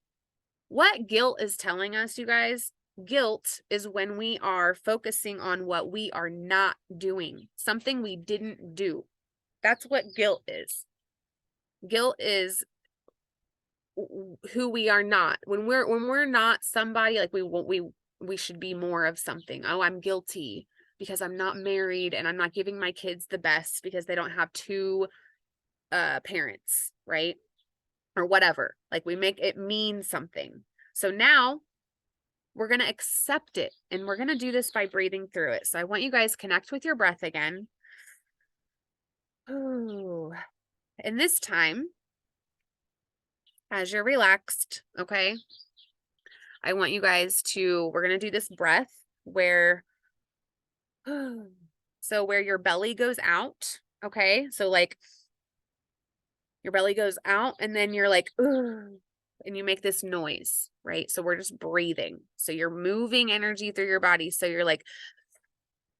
S1: What guilt is telling us, you guys, guilt is when we are focusing on what we are not doing, something we didn't do. That's what guilt is. Guilt is who we are not. When we're not somebody, like we should be more of something. Oh, I'm guilty because I'm not married and I'm not giving my kids the best because they don't have 2 parents, right? Or whatever. Like we make it mean something. So now we're going to accept it, and we're going to do this by breathing through it. So I want you guys connect with your breath again. Oh, and this time, as you're relaxed, okay, I want you guys to, we're going to do this breath where, so where your belly goes out, okay? So like your belly goes out and then you're like, and you make this noise, right? So we're just breathing. So you're moving energy through your body. So you're like,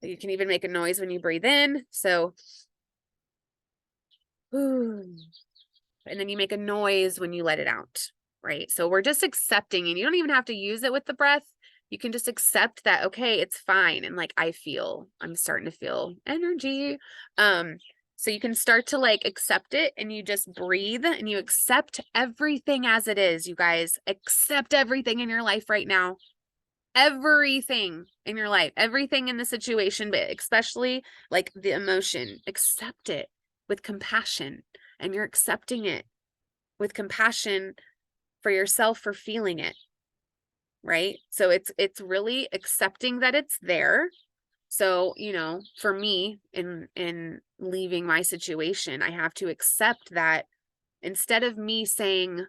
S1: you can even make a noise when you breathe in. So, and then you make a noise when you let it out, right? So we're just accepting, and you don't even have to use it with the breath. You can just accept that, okay, it's fine. And like, I'm starting to feel energy. So you can start to like accept it, and you just breathe and you accept everything as it is, you guys. Accept everything in your life right now. Everything in your life, everything in the situation, but especially like the emotion, accept it with compassion. And you're accepting it with compassion for yourself for feeling it, right? So it's really accepting that it's there. So, you know, for me in leaving my situation, I have to accept that instead of me saying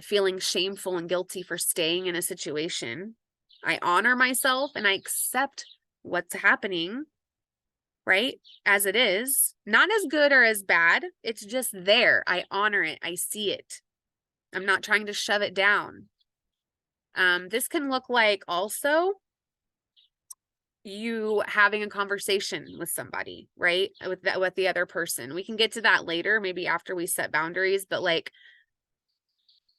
S1: feeling shameful and guilty for staying in a situation, I honor myself and I accept what's happening, right? As it is, not as good or as bad. It's just there. I honor it. I see it. I'm not trying to shove it down. This can look like also you having a conversation with somebody, right? With the other person. We can get to that later, maybe after we set boundaries, but like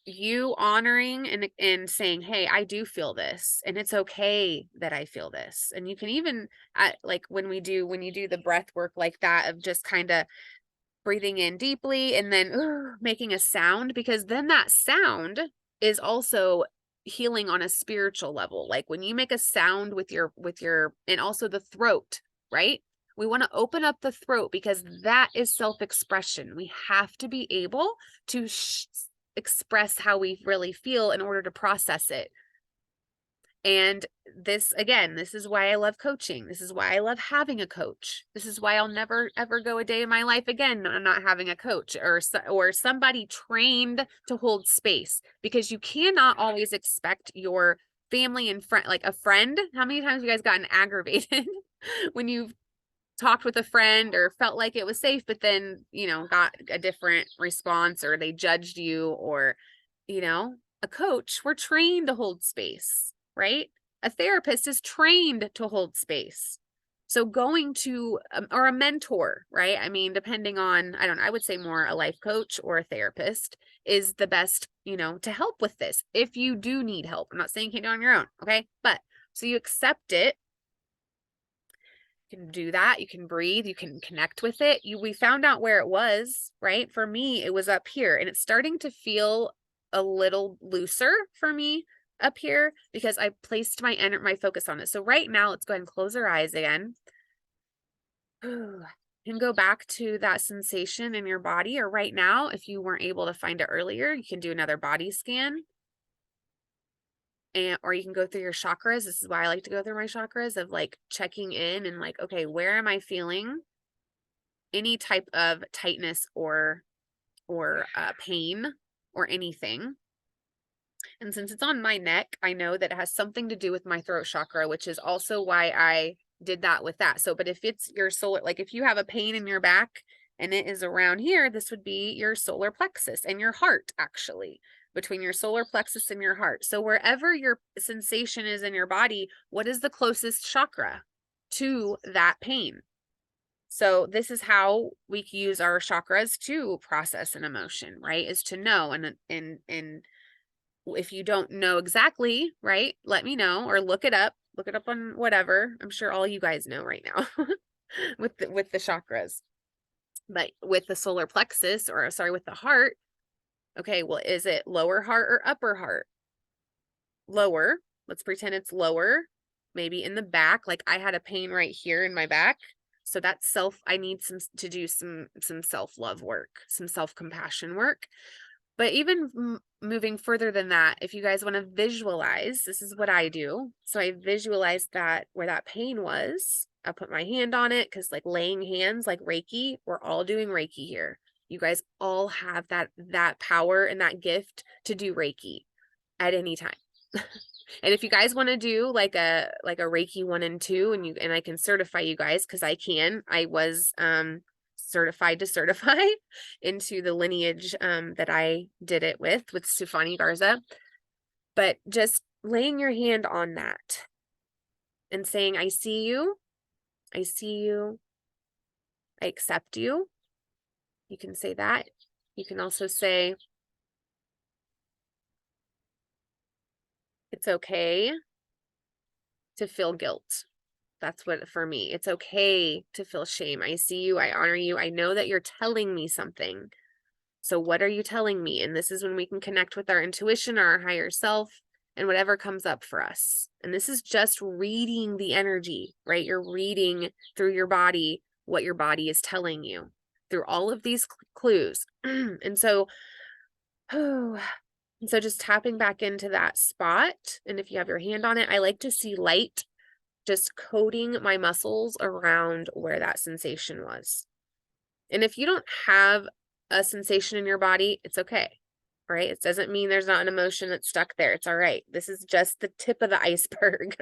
S1: you honoring and saying, hey, I do feel this, and it's okay that I feel this. And you can even like when you do the breath work like that of just kind of breathing in deeply and then making a sound, because then that sound is also healing on a spiritual level. Like when you make a sound with your and also the throat, right? We want to open up the throat because that is self-expression. We have to be able to express how we really feel in order to process it. And this, again, this is why I love coaching. This is why I love having a coach. This is why I'll never, ever go a day in my life again not having a coach or somebody trained to hold space, because you cannot always expect your family and friend, like a friend. How many times have you guys gotten aggravated when you've talked with a friend or felt like it was safe, but then, you know, got a different response or they judged you, or, you know, a coach, we're trained to hold space, right? A therapist is trained to hold space. So going to, or a mentor, right? I mean, depending on, I would say more a life coach or a therapist is the best, you know, to help with this. If you do need help, I'm not saying you can do it on your own. Okay. But so you accept it. You can do that. You can breathe. You can connect with it. We found out where it was, right? For me, it was up here, and it's starting to feel a little looser for me up here because I placed my focus on it. So right now, let's go ahead and close our eyes again. And go back to that sensation in your body, or right now, if you weren't able to find it earlier, you can do another body scan. Or you can go through your chakras. This is why I like to go through my chakras, of like checking in and like, okay, where am I feeling any type of tightness or pain or anything? And since it's on my neck, I know that it has something to do with my throat chakra, which is also why I did that with that. So, but if it's your solar, like if you have a pain in your back and it is around here, this would be your solar plexus and your heart, actually. between your solar plexus and your heart. So wherever your sensation is in your body, what is the closest chakra to that pain? So this is how we can use our chakras to process an emotion, right? Is to know. And if you don't know exactly, right, let me know, or look it up on whatever. I'm sure all you guys know right now with the chakras. But with the solar plexus, or sorry, with the heart, okay, well, is it lower heart or upper heart? Lower. Let's pretend it's lower, maybe in the back. Like I had a pain right here in my back. So that's I need to do some self-love work, some self-compassion work. But even moving further than that, if you guys want to visualize, this is what I do. So I visualize that where that pain was, I put my hand on it, because like laying hands, like Reiki, we're all doing Reiki here. You guys all have that power and that gift to do Reiki at any time. And if you guys want to do like a Reiki 1 and 2, and I can certify you guys, because I was certified to certify into the lineage that I did it with Stefani Garza. But just laying your hand on that and saying, I see you, I see you, I accept you. You can say that. You can also say, it's okay to feel guilt. That's what, for me, it's okay to feel shame. I see you. I honor you. I know that you're telling me something. So what are you telling me? And this is when we can connect with our intuition or our higher self and whatever comes up for us. And this is just reading the energy, right? You're reading through your body what your body is telling you through all of these clues. And so, just tapping back into that spot. And if you have your hand on it, I like to see light just coating my muscles around where that sensation was. And if you don't have a sensation in your body, it's okay, right? It doesn't mean there's not an emotion that's stuck there. It's all right. This is just the tip of the iceberg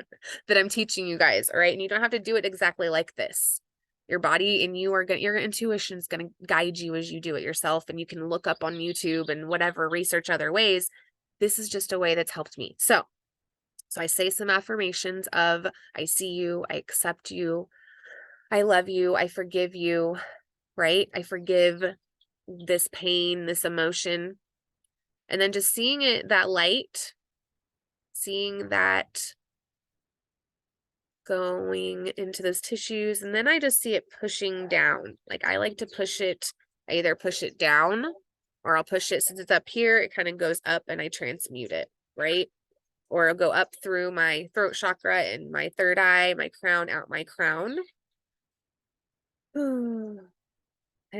S1: that I'm teaching you guys, all right? And you don't have to do it exactly like this. Your body and your intuition is going to guide you as you do it yourself. And you can look up on YouTube and whatever, research other ways. This is just a way that's helped me. So I say some affirmations of, I see you, I accept you, I love you, I forgive you, right? I forgive this pain, this emotion. And then just seeing it, that light, seeing that going into those tissues. And then I just see it pushing down. Like I like to push it, I either push it down or I'll push it, since it's up here, it kind of goes up and I transmute it, right? Or it'll go up through my throat chakra and my third eye, my crown, out my crown. And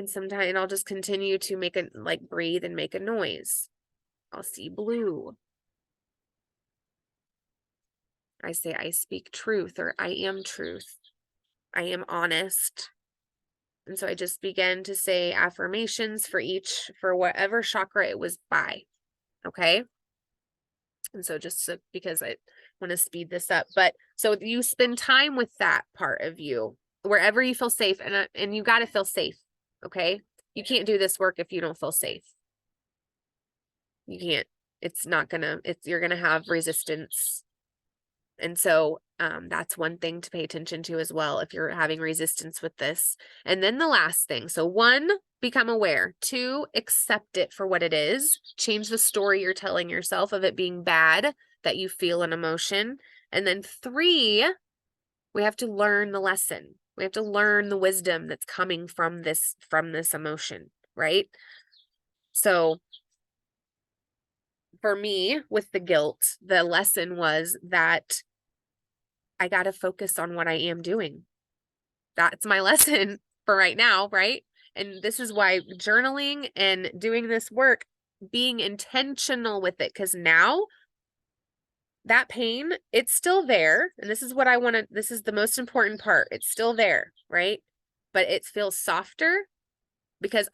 S1: sometimes I'll just continue to make breathe and make a noise. I'll see blue. I say, I speak truth, or I am truth. I am honest. And so I just begin to say affirmations for whatever chakra it was by. Okay. And so just because I want to speed this up, but so you spend time with that part of you wherever you feel safe, and you got to feel safe. Okay. You can't do this work if you don't feel safe. You can't, you're going to have resistance. And so that's one thing to pay attention to as well, if you're having resistance with this. And then the last thing. So 1, become aware. 2, accept it for what it is. Change the story you're telling yourself of it being bad, that you feel an emotion. And then 3, we have to learn the lesson. We have to learn the wisdom that's coming from this emotion, right? So for me, with the guilt, the lesson was that I got to focus on what I am doing. That's my lesson for right now, right? And this is why journaling and doing this work, being intentional with it, because now that pain, it's still there. And this is what this is the most important part. It's still there, right? But it feels softer, because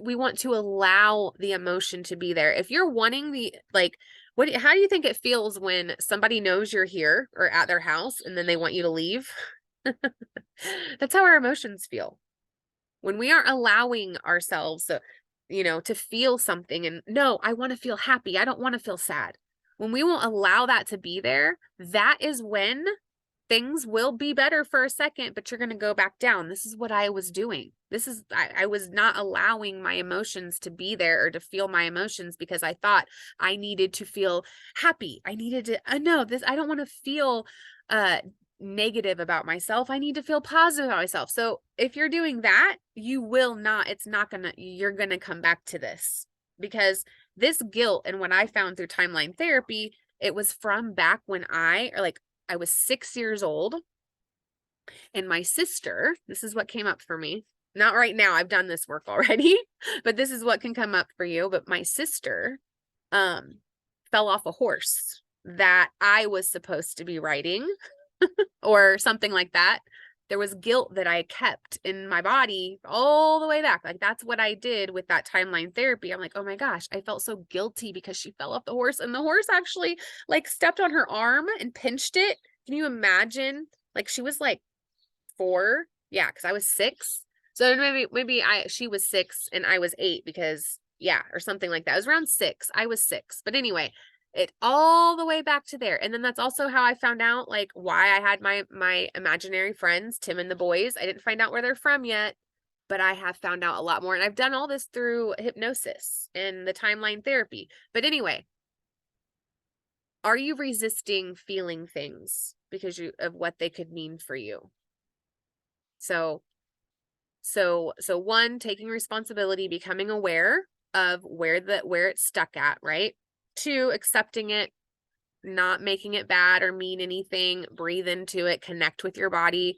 S1: we want to allow the emotion to be there. If you're wanting how do you think it feels when somebody knows you're here or at their house and then they want you to leave? That's how our emotions feel. When we aren't allowing ourselves. So you know, to feel something. And no, I want to feel happy. I don't want to feel sad. When we won't allow that to be there, that is when things will be better for a second, but you're going to go back down. This is what I was doing. I was not allowing my emotions to be there or to feel my emotions because I thought I needed to feel happy. I needed to, no, I don't want to feel, negative about myself. I need to feel positive about myself. So if you're doing that, you're going to come back to this, because this guilt, and what I found through timeline therapy, it was from back when I was 6 years old, and my sister, this is what came up for me. Not right now, I've done this work already, but this is what can come up for you. But my sister fell off a horse that I was supposed to be riding or something like that. There was guilt that I kept in my body all the way back. Like, that's what I did with that timeline therapy. I'm like, oh my gosh, I felt so guilty because she fell off the horse, and the horse actually like stepped on her arm and pinched it. Can you imagine? Like, she was like 4. Yeah, because I was 6. So maybe she was 6 and I was 8, because yeah, or something like that. It was around 6. I was 6. But anyway, it all the way back to there. And then that's also how I found out like why I had my imaginary friends, Tim and the boys. I didn't find out where they're from yet, but I have found out a lot more. And I've done all this through hypnosis and the timeline therapy. But anyway, are you resisting feeling things because of what they could mean for you? So one, taking responsibility, becoming aware of where it's stuck at, right? 2, accepting it, not making it bad or mean anything. Breathe into it, connect with your body,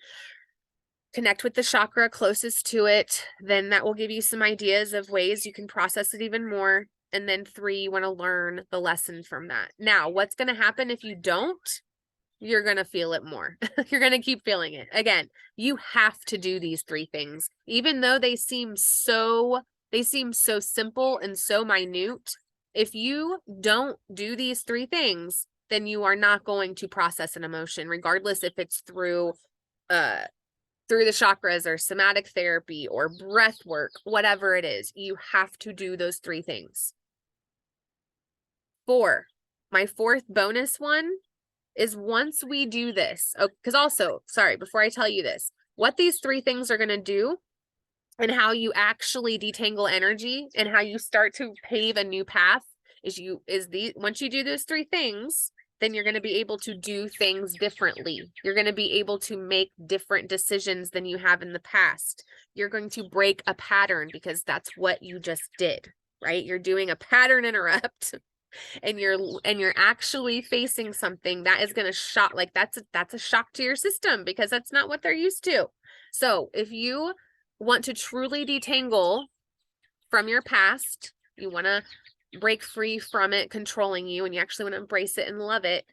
S1: connect with the chakra closest to it. Then that will give you some ideas of ways you can process it even more. And then 3, you want to learn the lesson from that. Now, what's going to happen if you don't? You're going to feel it more. You're going to keep feeling it. Again, you have to do these 3 things, even though they seem so simple and so minute. If you don't do these 3 things, then you are not going to process an emotion, regardless if it's through the chakras or somatic therapy or breath work, whatever it is. You have to do those 3 things. 4, my 4th bonus one is, once we do this, because also, sorry, before I tell you this, what these 3 things are going to do and how you actually detangle energy and how you start to pave a new path once you do those 3 things, then you're going to be able to do things differently. You're going to be able to make different decisions than you have in the past. You're going to break a pattern, because that's what you just did, right? You're doing a pattern interrupt. And you're actually facing something that is going to shock, like that's a shock to your system, because that's not what they're used to. So if you want to truly detangle from your past, you want to break free from it controlling you, and you actually want to embrace it and love it,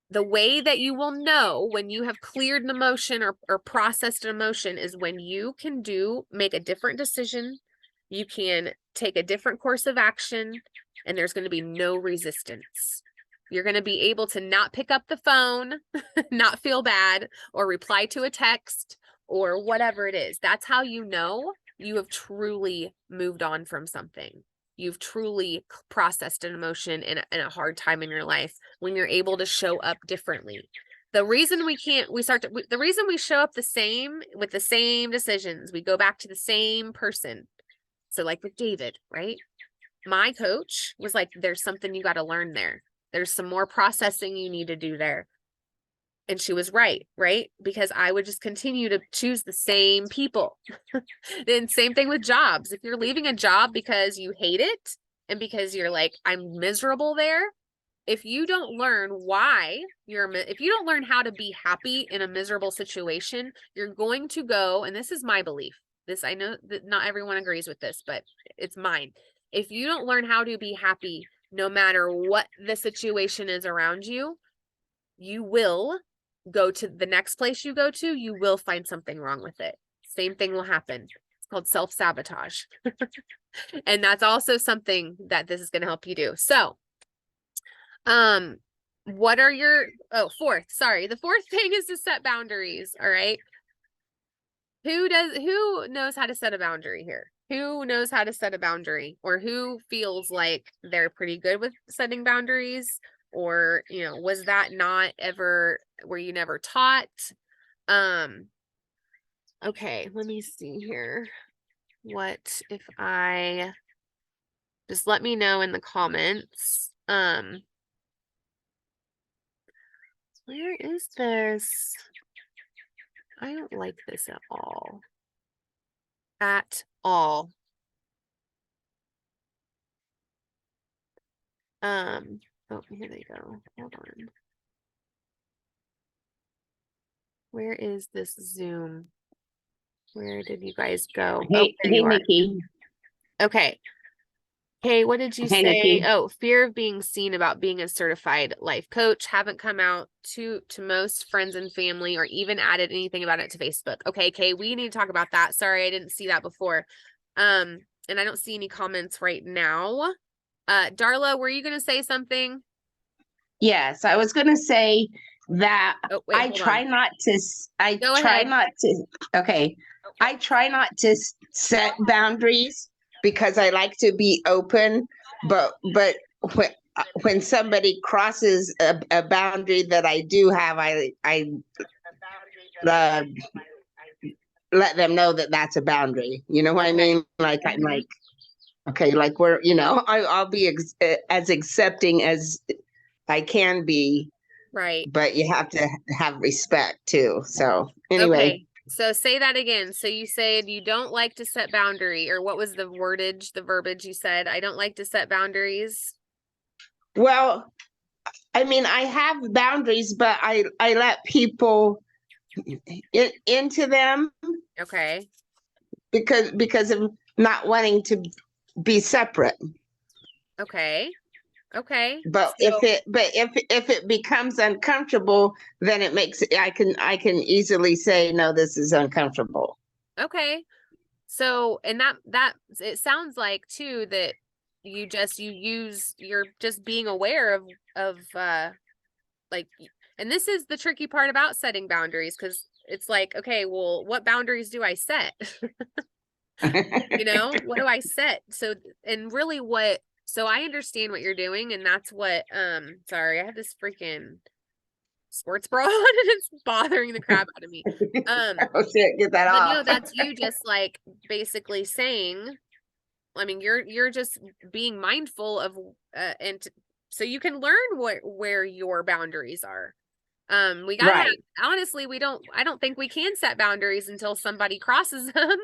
S1: the way that you will know when you have cleared an emotion or processed an emotion is when you can make a different decision. You can take a different course of action, and there's going to be no resistance. You're going to be able to not pick up the phone, not feel bad, or reply to a text or whatever it is. That's how you know you have truly moved on from something. You've truly processed an emotion in a hard time in your life, when you're able to show up differently. The reason we show up the same with the same decisions, we go back to the same person. So like with David, right? My coach was like, there's something you got to learn there. There's some more processing you need to do there. And she was right? Because I would just continue to choose the same people. Then same thing with jobs. If you're leaving a job because you hate it and because you're like, I'm miserable there, if you don't learn if you don't learn how to be happy in a miserable situation, you're going to go, and this is my belief. I know that not everyone agrees with this, but it's mine. If you don't learn how to be happy, no matter what the situation is around you, you will go to the next place you go to, you will find something wrong with it. Same thing will happen. It's called self-sabotage. And that's also something that this is going to help you do. So, what are the 4th thing is to set boundaries. All right. Who knows how to set a boundary here? Who knows how to set a boundary, or who feels like they're pretty good with setting boundaries, or, you know, was that not ever, were you never taught? Okay, let me see here. What if I just let me know in the comments. Where is this? I don't like this at all. At all. Oh, here they go. Hold on. Where is this Zoom? Where did you guys go? Oh,
S3: Hey,
S1: there you are.
S3: Nikki.
S1: Okay. Hey, what did you
S3: Hey,
S1: say?
S3: Nikki.
S1: Oh, fear of being seen about being a certified life coach. Haven't come out to most friends and family, or even added anything about it to Facebook. Okay, Kay, we need to talk about that. Sorry, I didn't see that before. And I don't see any comments right now. Darla, were you gonna say something?
S2: Yes, I was going to say that
S1: Oh, wait,
S2: I
S1: hold
S2: try
S1: on.
S2: not to, I
S1: Go
S2: try
S1: ahead.
S2: not to, okay. I try not to set boundaries because I like to be open, but when somebody crosses a boundary that I do have, I uh, let them know that that's a boundary. You know what I
S1: Okay.
S2: mean? Like I'm like, okay, like we're, you know, I'll be as accepting as I can be,
S1: Right.
S2: but you have to have respect too. So anyway,
S1: Okay. So say that again. So you said you don't like to set boundary, or what was the wordage, the verbiage you said? I don't like to set boundaries.
S2: well, I mean, I have boundaries, but I let people into them
S1: Okay.
S2: because of not wanting to be separate.
S1: Okay. Okay.
S2: But
S1: So,
S2: if it becomes uncomfortable, then it makes I can easily say no, this is uncomfortable.
S1: okay. So, and that it sounds like too that you're just being aware of like, and this is the tricky part about setting boundaries, because it's like, okay, well, what boundaries do I set? You know, what do I set? So, and really so I understand what you're doing, and that's what, sorry, I have this freaking sports bra on and it's bothering the crap out of me.
S2: Oh shit, get that
S1: But no,
S2: off.
S1: that's you just like basically saying, I mean, you're just being mindful of, so you can learn where your boundaries are. We gotta have,
S2: Right.
S1: honestly, I don't think we can set boundaries until somebody crosses them.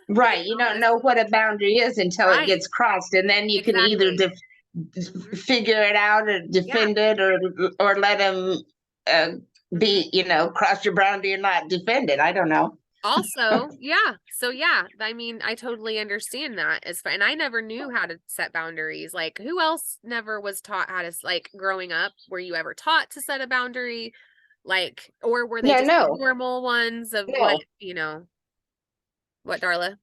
S1: You
S2: Right. You
S1: know,
S2: don't know what a boundary is until it
S1: right,
S2: gets crossed, and then you can either
S1: exactly. Mhm.
S2: figure it out or
S1: Yeah.
S2: defend it, or let them
S1: Mhm.
S2: be, you know, cross your boundary and not defend it. I don't know.
S1: Also, yeah. So yeah, I mean, I totally understand that as far, and I never knew how to set boundaries. Like, who else never was taught how to, like, growing up? Were you ever taught to set a boundary? Like, or were they
S2: Yeah.
S1: just
S2: No.
S1: normal ones of what,
S2: No.
S1: you know, what, Darla?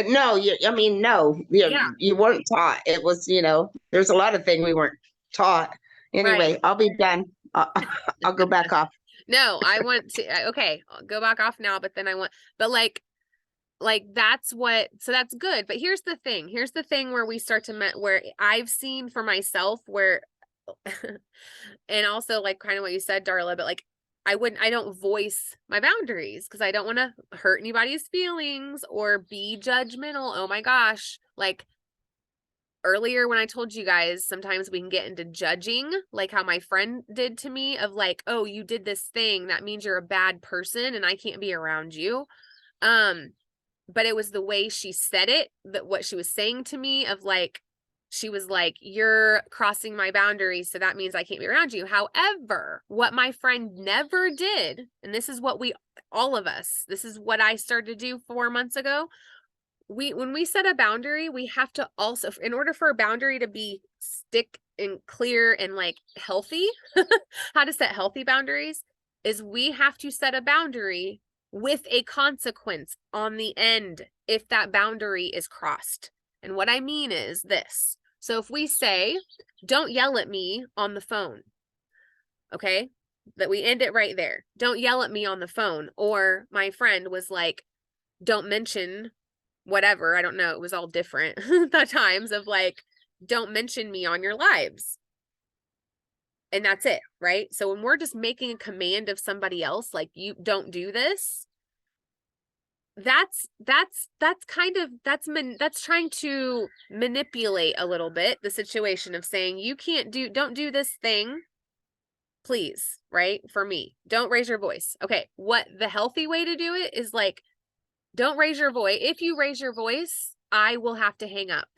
S2: No. I mean, no.
S1: Yeah,
S2: You weren't taught. It was, you know, there's a lot of things we weren't taught.
S1: right.
S2: Anyway, I'll be done. I'll go back off.
S1: No, I want to, okay, I'll go back off now, but then but like that's what, so that's good. But here's the thing. Here's the thing where we start to where I've seen for myself where and also like kind of what you said, Darla, but like I don't voice my boundaries because I don't want to hurt anybody's feelings or be judgmental. Oh my gosh. Like earlier when I told you guys, sometimes we can get into judging, like how my friend did to me, of like, oh, you did this thing, that means you're a bad person and I can't be around you. Um, but it was the way she said it, that what she was saying to me, of like, she was like, you're crossing my boundaries, so that means I can't be around you. However, what my friend never did, and this is what all of us, this is what I started to do 4 months ago. When we set a boundary, we have to also, in order for a boundary to be stick and clear and like healthy, how to set healthy boundaries is we have to set a boundary with a consequence on the end if that boundary is crossed. And what I mean is this. So if we say, don't yell at me on the phone, okay, that we end it right there. Don't yell at me on the phone. Or my friend was like, don't mention whatever. I don't know. It was all different the times of like, don't mention me on your lives. And that's it, right? So when we're just making a command of somebody else, like you don't do this, that's kind of, that's trying to manipulate a little bit the situation of saying, you can't don't do this thing, please, right? For me, don't raise your voice. Okay. What the healthy way to do it is like, don't raise your voice. If you raise your voice, I will have to hang up.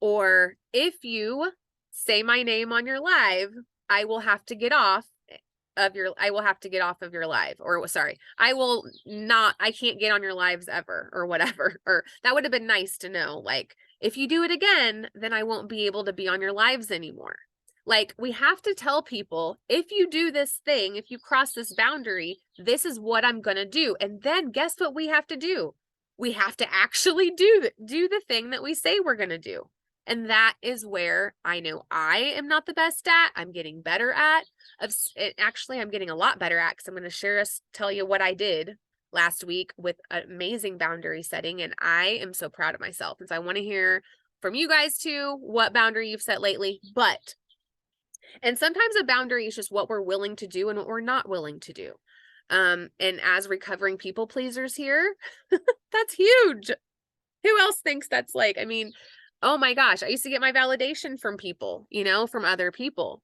S1: Or if you say my name on your live, I will have to get off of your live, or sorry, I can't get on your lives ever, or whatever. Or that would have been nice to know. Like, if you do it again, then I won't be able to be on your lives anymore. Like, we have to tell people, if you do this thing, if you cross this boundary, this is what I'm going to do. And then guess what we have to do? We have to actually do the thing that we say we're going to do. And that is where I know I am not the best at. I'm getting better at. Actually, I'm getting a lot better at, because I'm going to tell you what I did last week with amazing boundary setting. And I am so proud of myself. And so I want to hear from you guys too, what boundary you've set lately. And sometimes a boundary is just what we're willing to do and what we're not willing to do. And as recovering people pleasers here, that's huge. Who else thinks that's like, I mean, oh my gosh, I used to get my validation from people, from other people.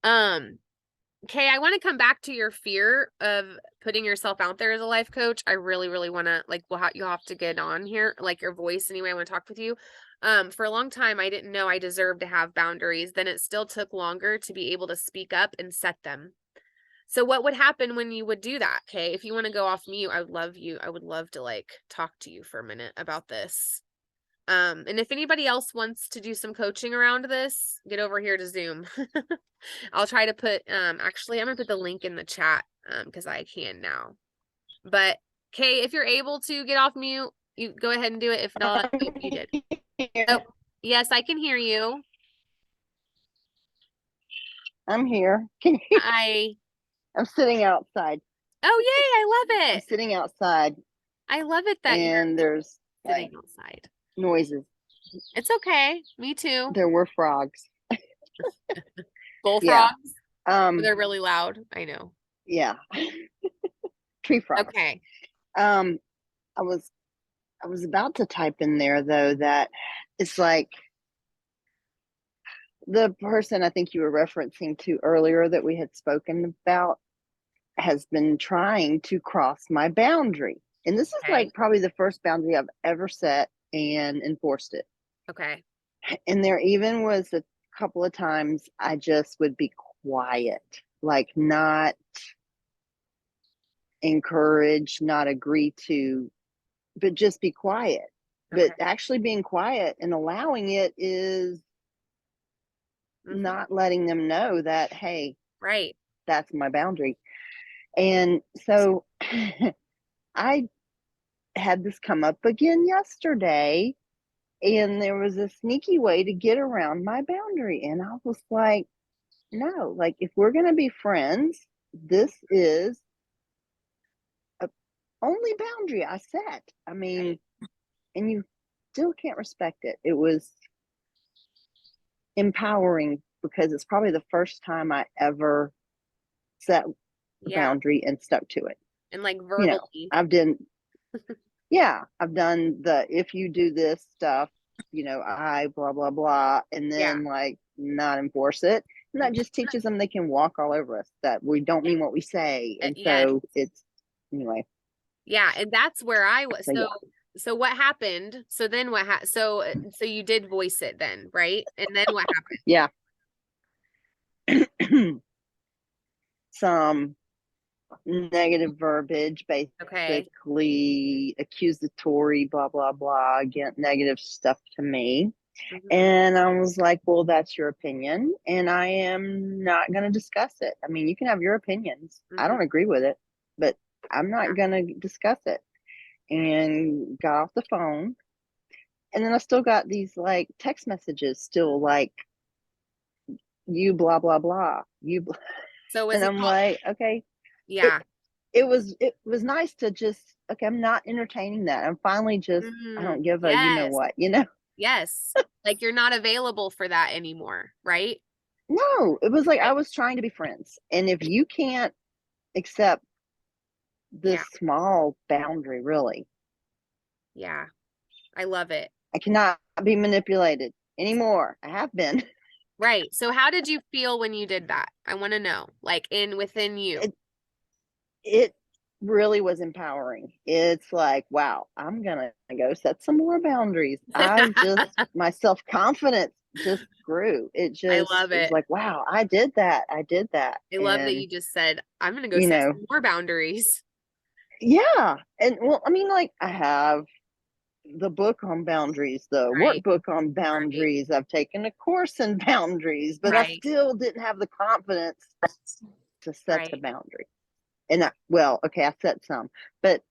S1: Okay, I want to come back to your fear of putting yourself out there as a life coach. I really, really want to, like, you'll have to get on here, like your voice anyway. I want to talk with you. For a long time, I didn't know I deserved to have boundaries. Then it still took longer to be able to speak up and set them. So what would happen when you would do that? Okay, if you want to go off mute, I would love to like talk to you for a minute about this. And if anybody else wants to do some coaching around this, get over here to Zoom. I'll try to put, actually, I'm gonna put the link in the chat, because I can now. But Kay, if you're able to get off mute, you go ahead and do it. If not, you did. Oh, yes, I can hear you.
S4: I'm here. I'm sitting outside.
S1: Oh, yay, I love
S4: I'm
S1: it.
S4: sitting outside.
S1: I love it that
S4: and there's
S1: sitting outside.
S4: Noises.
S1: It's okay. Me too.
S4: There were frogs.
S1: Bullfrogs?
S4: Yeah.
S1: They're really loud. I know.
S4: Yeah. Tree frogs.
S1: Okay.
S4: I was about to type in there though that it's like the person I think you were referencing to earlier that we had spoken about has been trying to cross my boundary. And this is like probably the first boundary I've ever set and enforced it.
S1: Okay.
S4: And there even was a couple of times I just would be quiet, like not encourage, not agree to, but just be quiet.
S1: Okay.
S4: But actually being quiet and allowing it is not letting them know that, hey,
S1: right,
S4: that's my boundary. And so I had this come up again yesterday, and there was a sneaky way to get around my boundary. And I was like, no, like if we're going to be friends, this is a only boundary I set. I mean, and you still can't respect it. It was empowering because it's probably the first time I ever set a boundary and stuck to it.
S1: And like verbally.
S4: I've done the, if you do this stuff, I blah, blah, blah, and then like not enforce it. And that just teaches them they can walk all over us, that we don't mean what we say. And so it's, anyway.
S1: Yeah. And that's where I was. So what happened? So then what happened? So you did voice it then, right? And then what happened?
S4: Yeah. Some negative verbiage, basically accusatory, blah, blah, blah, again, negative stuff to me. And I was like, well, that's your opinion, and I am not going to discuss it. I mean, you can have your opinions. I don't agree with it, but I'm not going to discuss it. And got off the phone. And then I still got these like text messages still like, you blah, blah, blah. You blah.
S1: So
S4: and I'm like, okay.
S1: Yeah.
S4: It was nice to just okay, I'm not entertaining that. I'm finally just, I don't give a, you know
S1: Yes.
S4: what, you know?
S1: Yes. Like you're not available for that anymore, right?
S4: No, it was like I
S1: Right.
S4: was trying to be friends. And if you can't accept this
S1: Yeah.
S4: small boundary, really,
S1: Yeah. I love it.
S4: I cannot be manipulated anymore. I have been.
S1: Right. So how did you feel when you did that? I want to know, like within you.
S4: It really was empowering. It's like, wow, I'm gonna go set some more boundaries. I just my self-confidence just grew. It
S1: I
S4: just
S1: love
S4: it was
S1: it.
S4: like, wow, I did that. I did that.
S1: I love that
S4: And
S1: you just said, I'm going to go
S4: you
S1: set
S4: know,
S1: some more boundaries.
S4: yeah. And well, I mean, like I have the book on boundaries, the
S1: Right.
S4: workbook on
S1: Right.
S4: boundaries. I've taken a course in boundaries, but I
S1: Right.
S4: still didn't have the confidence to set the
S1: Right.
S4: boundary. And well, okay, I set some, but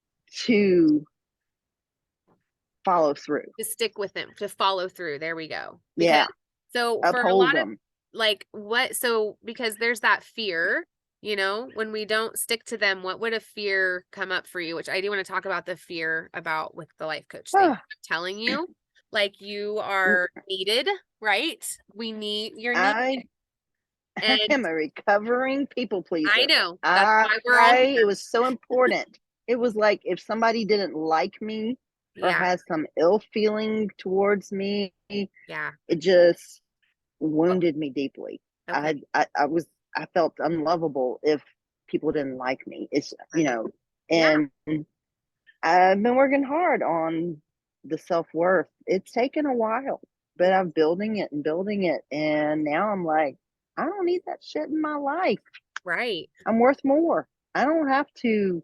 S4: to follow through.
S1: To stick with them, to follow through. There we go.
S4: Yeah.
S1: Because so for a
S4: Uphold
S1: lot of
S4: them.
S1: like because there's that fear, you know, when we don't stick to them, what would a fear come up for you? Which I do want to talk about the fear about with the life coach thing. I'm telling you, like you are needed, right? You're needed.
S4: I am a recovering people pleaser.
S1: I know. That's why we're all here.
S4: It was so important. It was like if somebody didn't like me or
S1: Yeah.
S4: has some ill feeling towards me,
S1: Yeah.
S4: it just wounded me deeply.
S1: Okay.
S4: I felt unlovable if people didn't like me. It's
S1: Right.
S4: you know,
S1: Yeah.
S4: and I've been working hard on the self-worth. It's taken a while, but I'm building it and building it. And now I'm like, I don't need that shit in my life.
S1: Right.
S4: I'm worth more. I don't have to,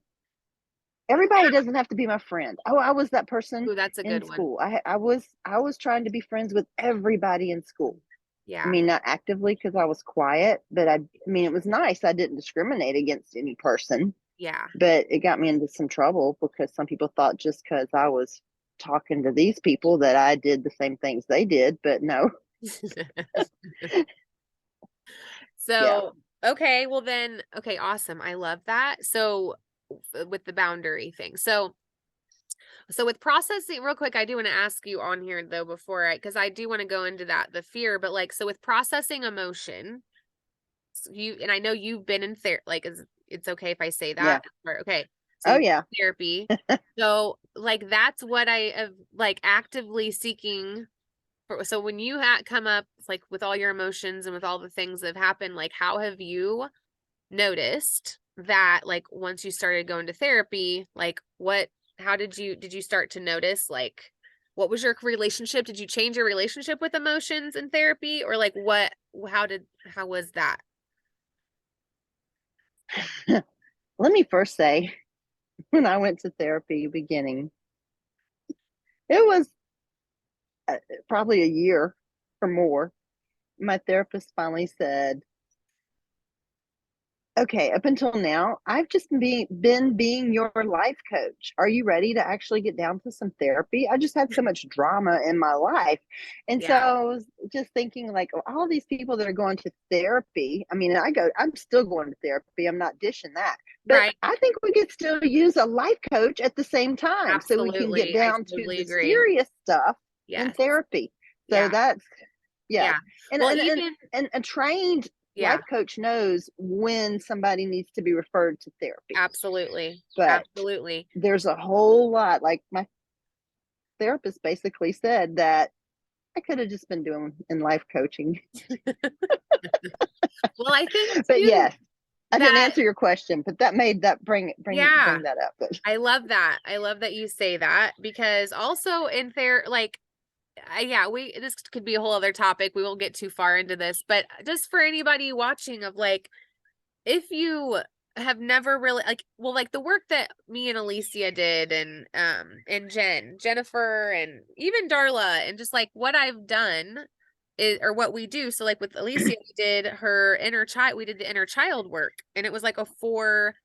S4: everybody doesn't have to be my friend. Oh, I was that person
S1: Ooh, that's a
S4: in
S1: good one.
S4: school. I was trying to be friends with everybody in school.
S1: Yeah.
S4: I mean, not actively because I was quiet, but I mean, it was nice. I didn't discriminate against any person.
S1: Yeah.
S4: But it got me into some trouble because some people thought just because I was talking to these people that I did the same things they did, but no.
S1: So, okay, well then, okay, awesome. I love that. So with the boundary thing. So with processing real quick, I do want to ask you on here though before because I do want to go into that, the fear, but like, so with processing emotion, and I know you've been in therapy, like, it's okay if I say that?
S4: Yeah.
S1: Or, okay. So
S4: Oh, yeah.
S1: therapy. So like, that's what I have like actively seeking for. So when you come up like with all your emotions and with all the things that have happened, like how have you noticed that like once you started going to therapy, like how did you start to notice like what was your relationship? Did you change your relationship with emotions in therapy or like how was that?
S4: Let me first say, when I went to therapy beginning, it was probably a year or more. My therapist finally said, okay, up until now, I've just been being your life coach. Are you ready to actually get down to some therapy? I just had so much drama in my life. And so
S1: Yeah.
S4: I was just thinking like all these people that are going to therapy. I mean, I'm still going to therapy. I'm not dishing that. But
S1: Right.
S4: I think we could still use a life coach at the same time. So we can get
S1: Absolutely. I
S4: down to
S1: totally
S4: the
S1: agree.
S4: serious stuff in
S1: Yes.
S4: therapy. So
S1: Yeah.
S4: that's
S1: Yeah.
S4: And,
S1: Well,
S4: and a trained
S1: yeah,
S4: life coach knows when somebody needs to be referred to therapy.
S1: absolutely.
S4: But
S1: Absolutely.
S4: there's a whole lot, like my therapist basically said that I could have just been doing in life coaching.
S1: Well, I think
S4: But
S1: too,
S4: yes, I didn't
S1: that
S4: answer your question, but that made that bring
S1: yeah,
S4: that up. But
S1: I love that. I love that you say that because also in like yeah, this could be a whole other topic. We won't get too far into this, but just for anybody watching of like, if you have never really like the work that me and Alicia did and Jennifer and even Darla and just like what I've done is or what we do. So like with Alicia, we did the inner child work and it was like a 4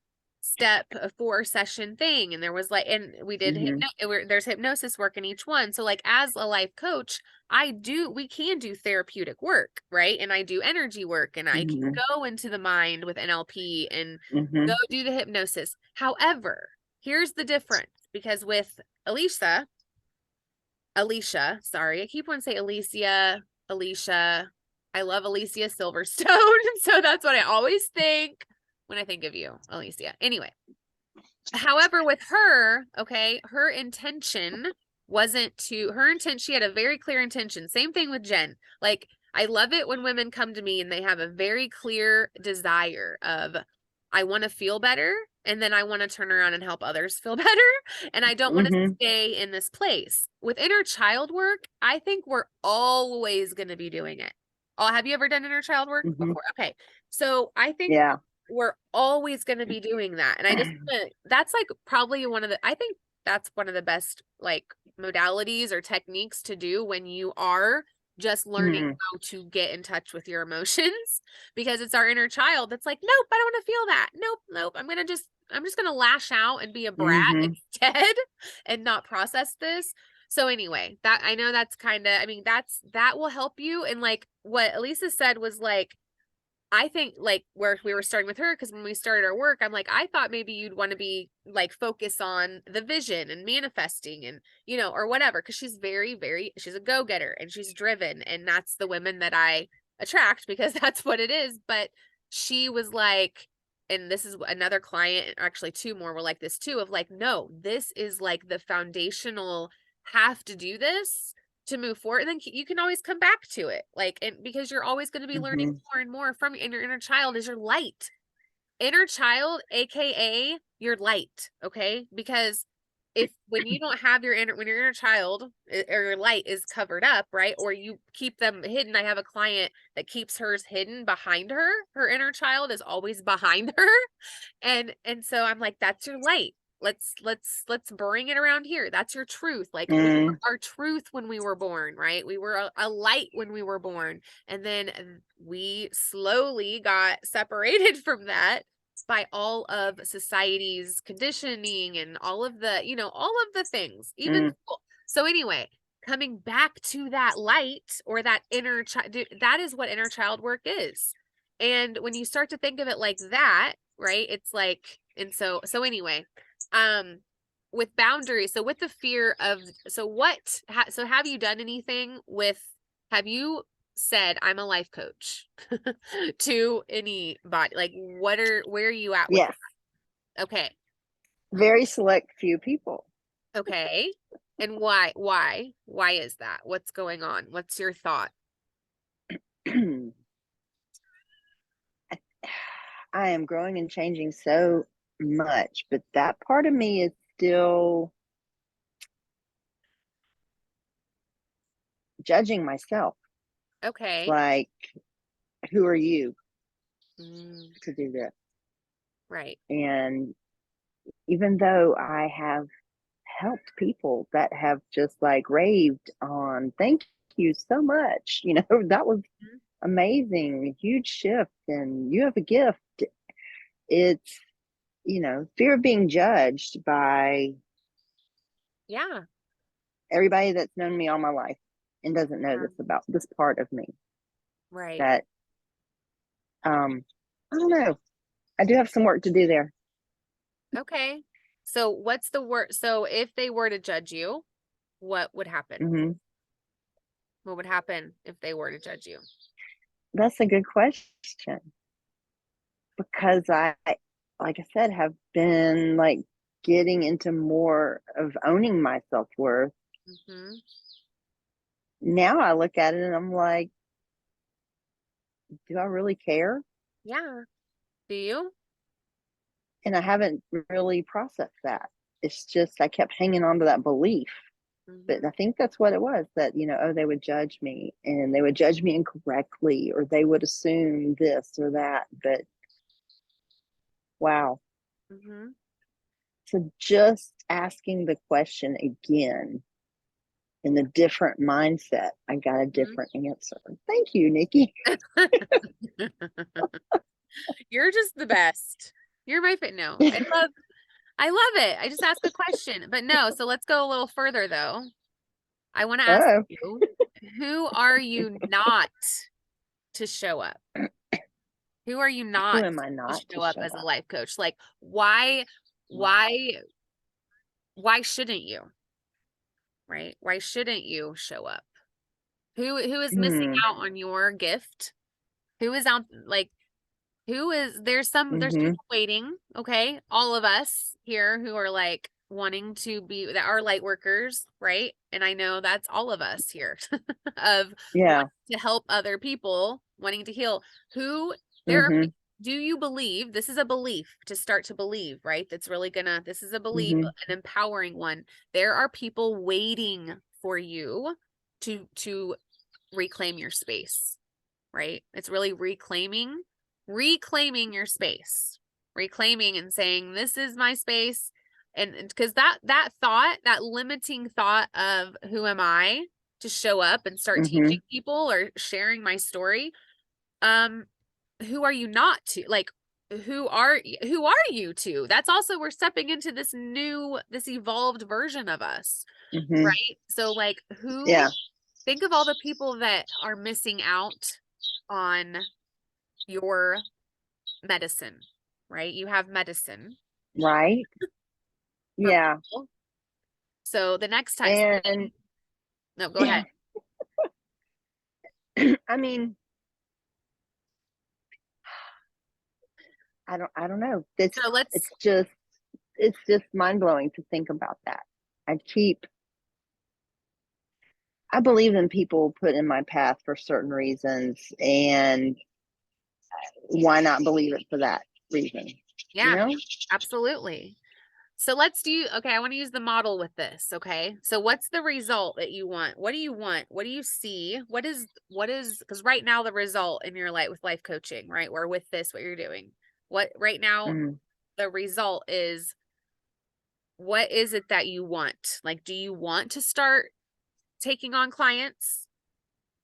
S1: session thing. And there was like, and we did, there's hypnosis work in each one. So like as a life coach, we can do therapeutic work, right? And I do energy work and I can go into the mind with NLP and go do the hypnosis. However, here's the difference. because with Alicia, sorry, I keep wanting to say Alicia. I love Alicia Silverstone. So that's what I always think when I think of you, Alicia. Anyway, however, with her, okay, her intention, she had a very clear intention. Same thing with Jen. Like, I love it when women come to me and they have a very clear desire of, I want to feel better, and then I want to turn around and help others feel better. And I don't want to stay in this place. With inner child work, I think we're always going to be doing it. Oh, have you ever done inner child work before? Okay. So I think we're always going to be doing that. And I just, that's like probably I think that's one of the best like modalities or techniques to do when you are just learning how to get in touch with your emotions, because it's our inner child that's like, nope, I don't want to feel that. Nope. I'm just going to lash out and be a brat instead and not process this. So anyway, that, I know that's kind of, I mean, that will help you. And like what Elisa said was like, I think like where we were starting with her, because when we started our work, I'm like, I thought maybe you'd want to be like focus on the vision and manifesting and, you know, or whatever. Cause she's she's a go-getter and she's driven. And that's the women that I attract because that's what it is. But she was like, and this is another client, actually two more were like this too, of like, no, this is like the foundational, have to do this to move forward, and then you can always come back to it, like, and because you're always going to be learning more and more from your inner child is your light. Inner child, aka your light. Okay, because when you don't have when your inner child or your light is covered up, right, or you keep them hidden. I have a client that keeps hers hidden behind her inner child is always behind her, and so I'm like, that's your light. Let's bring it around here. That's your truth. Like we were our truth when we were born, right? We were a light when we were born. And then we slowly got separated from that by all of society's conditioning and all of the, you know, all of the things, even school. So anyway, coming back to that light or that inner child, that is what inner child work is. And when you start to think of it like that, right, it's like, and so anyway, with boundaries, so with the fear of, so have you done anything with, have you said, I'm a life coach to anybody? Like, where are you at with that? Okay.
S4: Very select few people.
S1: Okay. And why is that? What's going on? What's your thought?
S4: I am growing and changing so much, but that part of me is still judging myself.
S1: Okay.
S4: Like, who are you to do this?
S1: Right.
S4: And even though I have helped people that have just like raved on, thank you so much, you know, that was amazing, huge shift, and you have a gift. It's, you know, fear of being judged by everybody that's known me all my life and doesn't know this about this part of me.
S1: Right.
S4: That I don't know. I do have some work to do there.
S1: Okay. So what's the word? So if they were to judge you, what would happen? What would happen if they were to judge you?
S4: That's a good question. Because I, like I said, have been like getting into more of owning my self-worth. Now I look at it and I'm like, do I really care?
S1: Yeah. Do you?
S4: And I haven't really processed that. It's just, I kept hanging on to that belief. But I think that's what it was, that, you know, oh, they would judge me and they would judge me incorrectly, or they would assume this or that. But wow. So just asking the question again in a different mindset, I got a different answer. Thank you, Nikki.
S1: You're just the best. You're my fit. No, I love it. I just asked a question, but no. So let's go a little further though. I want to ask you, who are you not to show up? Who are you not?
S4: Who am I not
S1: to show up as a life coach? Like, why why shouldn't you? Right? Why shouldn't you show up? Who is missing out on your gift? Who is out, like, there's people waiting, okay? All of us here who are like wanting to be, that are light workers, right? And I know that's all of us here of wanting to help other people, wanting to heal. Do you believe, this is a belief to start to believe, right? That's really this is a belief, an empowering one. There are people waiting for you to reclaim your space, right? It's really reclaiming your space, reclaiming and saying, this is my space. And because that thought, that limiting thought of who am I to show up and start teaching people or sharing my story, who are you not to, like, who are you to? That's also, we're stepping into this evolved version of us, right? So like, think of all the people that are missing out on your medicine, right? You have medicine,
S4: right? Yeah.
S1: People. So the next time, no, go ahead.
S4: I mean, I don't know. It's just mind blowing to think about that. I believe in people put in my path for certain reasons, and why not believe it for that reason?
S1: Yeah, you know? Absolutely. So I want to use the model with this. Okay. So what's the result that you want? What do you want? What do you see? What is, because right now the result in your life with life coaching, right? Or with this, what you're doing, what right now, the result is, what is it that you want? Like, do you want to start taking on clients?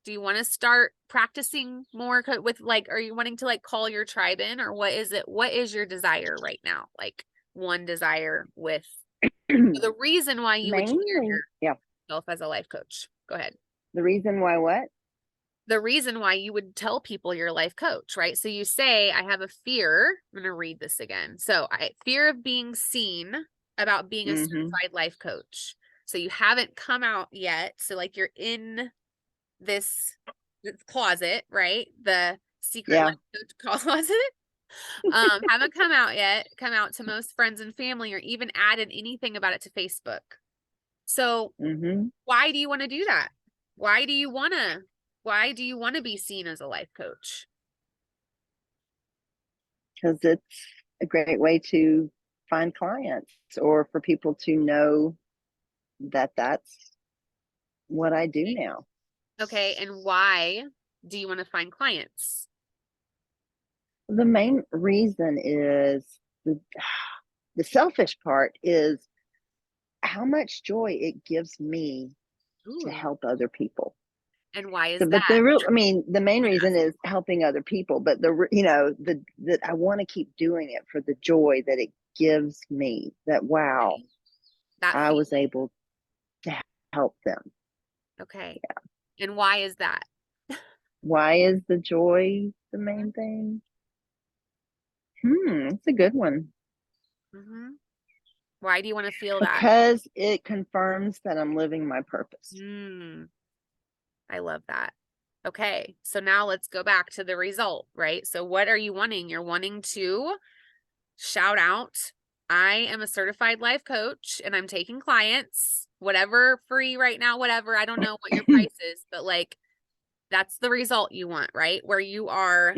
S1: Do you want to start practicing more with, like, are you wanting to like call your tribe in, or what is it? What is your desire right now? Like, one desire with the reason why you would share yourself as a life coach. Go ahead.
S4: The reason why what?
S1: The reason why you would tell people you're a life coach, right? So you say, I have a fear. I'm going to read this again. So fear of being seen about being a certified life coach. So you haven't come out yet. So like, you're in this closet, right? The secret life coach closet. Haven't come out to most friends and family, or even added anything about it to Facebook. So why do you want to do that? Why do you want to be seen as a life coach?
S4: Because it's a great way to find clients, or for people to know that that's what I do now.
S1: Okay. And why do you want to find clients?
S4: The main reason is the selfish part is how much joy it gives me to help other people.
S1: And why is
S4: that? But the main reason is helping other people, but that I want to keep doing it for the joy that it gives me, that wow, I was able to help them.
S1: Okay. Yeah. And why is that?
S4: Why is the joy the main thing? It's a good one.
S1: Why do you want to feel that?
S4: Because it confirms that I'm living my purpose.
S1: I love that. Okay. So now let's go back to the result, right? So what are you wanting? You're wanting to shout out, I am a certified life coach and I'm taking clients, whatever, free right now, whatever. I don't know what your price is, but like, that's the result you want, right? Where you are,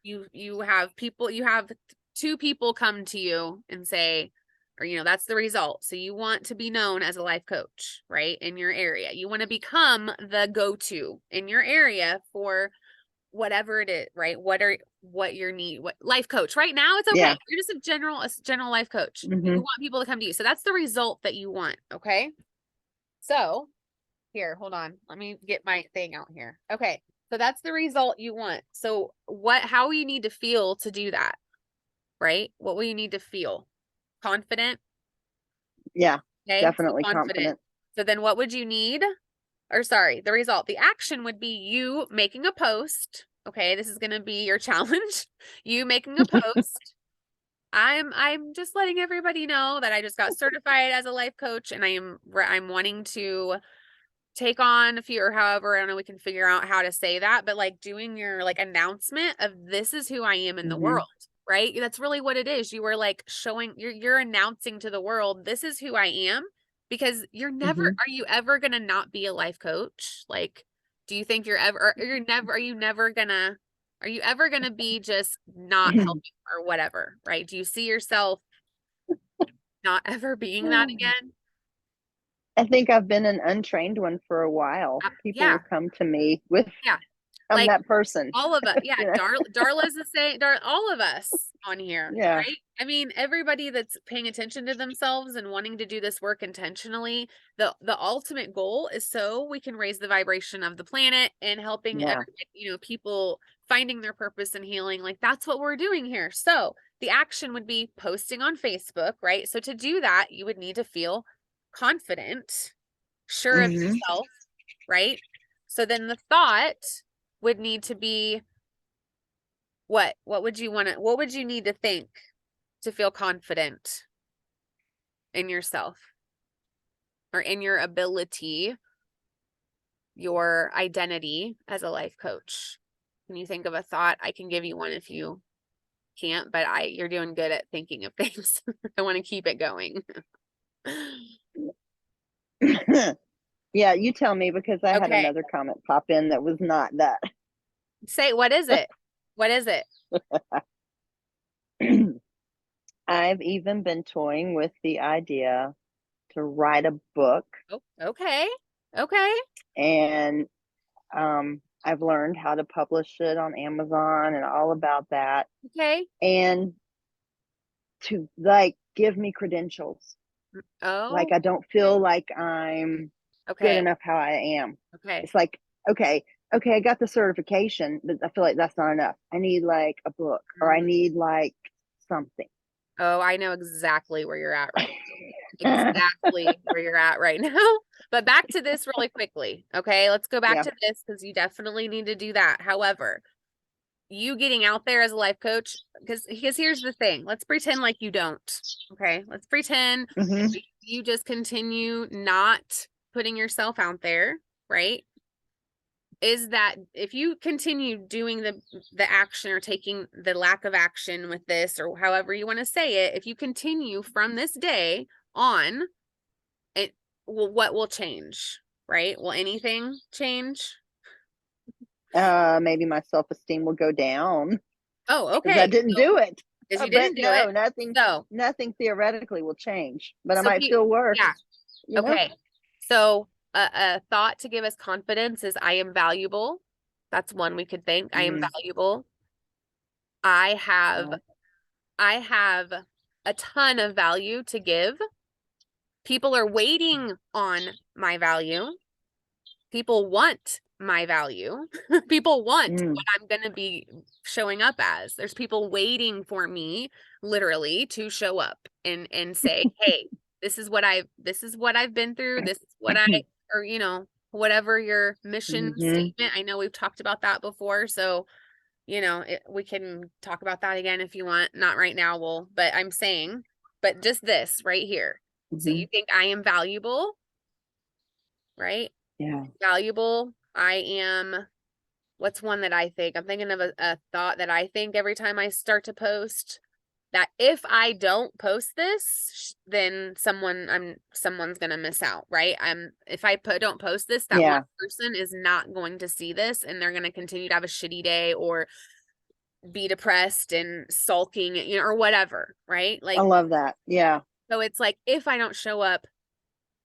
S1: you have people, you have 2 people come to you and say, or, that's the result. So you want to be known as a life coach, right? In your area, you want to become the go-to in your area for whatever it is, right? What your need, what life coach right now, it's okay. Yeah. You're just a general life coach. You want people to come to you. So that's the result that you want. Okay. So here, hold on. Let me get my thing out here. Okay. So that's the result you want. So how will you need to feel to do that? Right? What will you need to feel? Confident?
S4: Yeah, okay? Definitely so confident.
S1: So then what would you need? Or sorry, the result, the action would be you making a post. Okay. This is going to be your challenge. You making a post. I'm just letting everybody know that I just got certified as a life coach, and I'm wanting to take on a few, or however, I don't know, we can figure out how to say that, but like doing your like announcement of this is who I am in the world, right? That's really what it is. You were like showing, you're announcing to the world, this is who I am, because you're never, are you ever gonna not be a life coach? Like, do you think are you ever gonna be just not helping or whatever, right? Do you see yourself not ever being that again?
S4: I think I've been an untrained one for a while. People will come to me with, I'm
S1: like
S4: that person.
S1: All of us. Yeah. You know? Darla's the same. All of us on here.
S4: Yeah.
S1: Right. I mean, everybody that's paying attention to themselves and wanting to do this work intentionally, the ultimate goal is so we can raise the vibration of the planet and helping people finding their purpose and healing. Like that's what we're doing here. So the action would be posting on Facebook, right? So to do that, you would need to feel confident, sure of yourself, right? So then the thought would need to be what would you need to think to feel confident in yourself or in your ability, your identity as a life coach? Can you think of a thought? I can give you one if you can't, but you're doing good at thinking of things. I want to keep it going.
S4: Yeah, you tell me, because I had another comment pop in that was not that.
S1: Say, what is it? What is it?
S4: I've even been toying with the idea to write a book.
S1: Oh, okay. Okay.
S4: And I've learned how to publish it on Amazon and all about that.
S1: Okay.
S4: And to like give me credentials.
S1: Oh.
S4: Like I don't feel like I'm good enough how I am.
S1: Okay.
S4: It's like, okay, I got the certification, but I feel like that's not enough. I need like a book, or I need like something.
S1: Oh, I know exactly where you're at right now. Exactly where you're at right now. But back to this really quickly. Okay, let's go back to this, because you definitely need to do that. However, you getting out there as a life coach, because here's the thing. Let's pretend like you don't. Okay, let's pretend you just continue not putting yourself out there, right? Is that if you continue doing the action, or taking the lack of action with this, or however you want to say it, if you continue from this day on, what will change, right? Will anything change?
S4: Maybe my self-esteem will go down.
S1: Oh, okay.
S4: I didn't do it.
S1: Because you didn't do it.
S4: Nothing theoretically will change, but I might feel worse.
S1: Yeah. Okay. So a thought to give us confidence is, I am valuable. That's one we could think. I am valuable. I have a ton of value to give. People are waiting on my value. People want my value. People want what I'm going to be showing up as. There's people waiting for me literally to show up and say, hey, this is what I've been through. This is what or whatever your mission statement. I know we've talked about that before. So, we can talk about that again if you want. Not right now, but I'm saying, but just this right here. So you think I am valuable, right?
S4: Yeah.
S1: Valuable. I am, what's one that I think? I'm thinking of a thought that I think every time I start to post, that if I don't post this, then someone's going to miss out, right? If I don't post this, that one person is not going to see this, and they're going to continue to have a shitty day or be depressed and sulking, or whatever, right? Like,
S4: I love that. Yeah.
S1: So it's like, if I don't show up,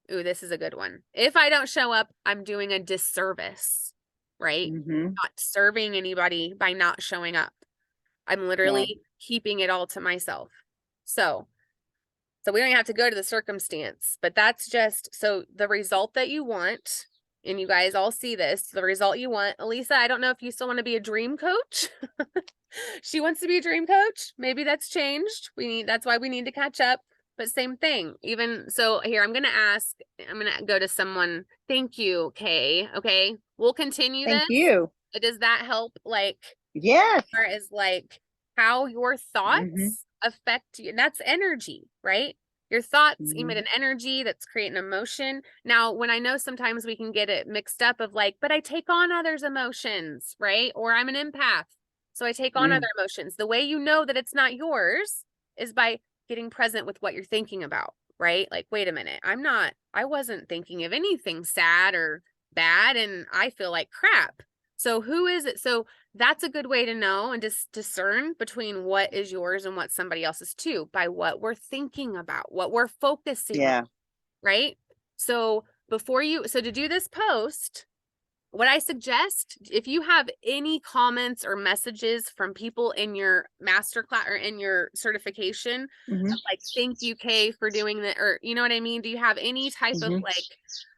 S1: ooh, this is a good one. If I don't show up, I'm doing a disservice, right? Not serving anybody by not showing up. I'm literally keeping it all to myself. So we don't have to go to the circumstance, but that's just, so the result that you want, and you guys all see this, the result you want. Elisa, I don't know if you still want to be a dream coach. She wants to be a dream coach. Maybe that's changed. That's why we need to catch up. But same thing. Even so, here, I'm going to go to someone. Thank you, Kay. Okay. We'll continue this.
S4: Thank you.
S1: Does that help? Like,
S4: yes.
S1: as far as like how your thoughts affect you. And that's energy, right? Your thoughts emit an energy that's creating emotion. Now, when I know sometimes we can get it mixed up of like, but I take on others' emotions, right? Or I'm an empath, so I take on other emotions. The way you know that it's not yours is by getting present with what you're thinking about, right? Like, wait a minute, I wasn't thinking of anything sad or bad, and I feel like crap. So who is it? So that's a good way to know and just discern between what is yours and what somebody else's too, by what we're thinking about, what we're focusing on, right? So so to do this post, what I suggest, if you have any comments or messages from people in your masterclass or in your certification, like, thank you, Kay, for doing that, or you know what I mean? Do you have any type of like,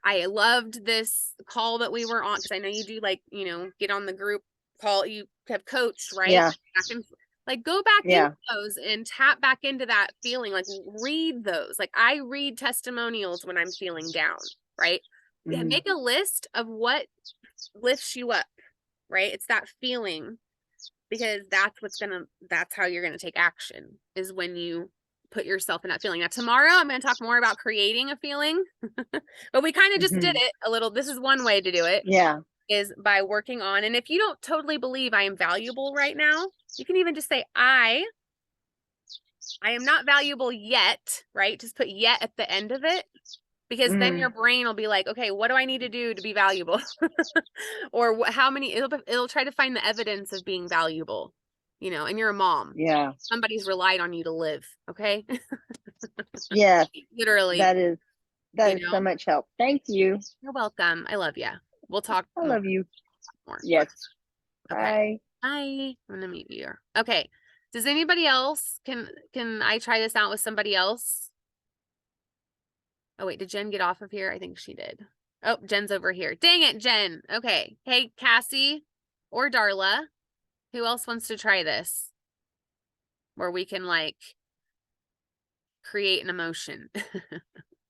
S1: I loved this call that we were on? Because I know you do, like, you know, get on the group call, you have coached, right?
S4: Yeah.
S1: Like, go back into those and tap back into that feeling, like read those. Like, I read testimonials when I'm feeling down, right? Make a list of what lifts you up, right? It's that feeling, because that's how you're gonna take action, is when you put yourself in that feeling. Now, tomorrow I'm going to talk more about creating a feeling, but we kind of just did it a little. This is one way to do it. Is by working on, and if you don't totally believe I am valuable right now, you can even just say, I am not valuable yet, right? Just put yet at the end of it, because then your brain will be like, okay, what do I need to do to be valuable? Or how many, it'll try to find the evidence of being valuable, you know, and you're a mom. Somebody's relied on you to live. Okay.
S4: Yes.
S1: Literally.
S4: That is so much help. Thank you.
S1: You're welcome. I love you. We'll talk.
S4: I love you
S1: more.
S4: Yes.
S1: Okay. Bye. I'm gonna mute you here. Okay. Does anybody else, can I try this out with somebody else? Oh wait, did Jen get off of here? I think she did. Oh, Jen's over here. Dang it, Jen. Okay. Hey, Cassie or Darla, who else wants to try this? Where we can like create an emotion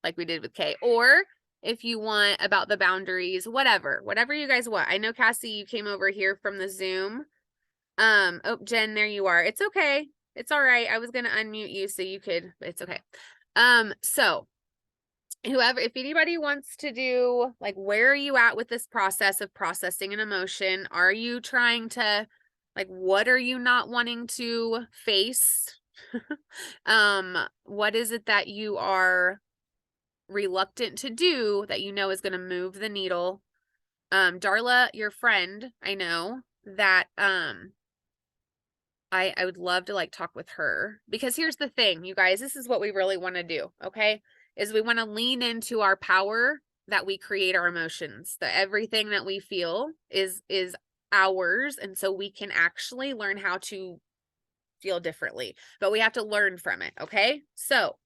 S1: like we did with Kay. Or if you want about the boundaries, whatever you guys want. I know, Cassie, you came over here from the Zoom. Oh, Jen, there you are. It's okay. It's all right. I was going to unmute you so you could, but it's okay. So whoever, if anybody wants to do, like, where are you at with this process of processing an emotion? Are you trying to, like, what are you not wanting to face? What is it that you are reluctant to do that you know is going to move the needle? Darla, your friend, I know that, I would love to like talk with her, because here's the thing, you guys, this is what we really want to do. Okay. Is we want to lean into our power that we create our emotions, that everything that we feel is ours. And so we can actually learn how to feel differently, but we have to learn from it. Okay. So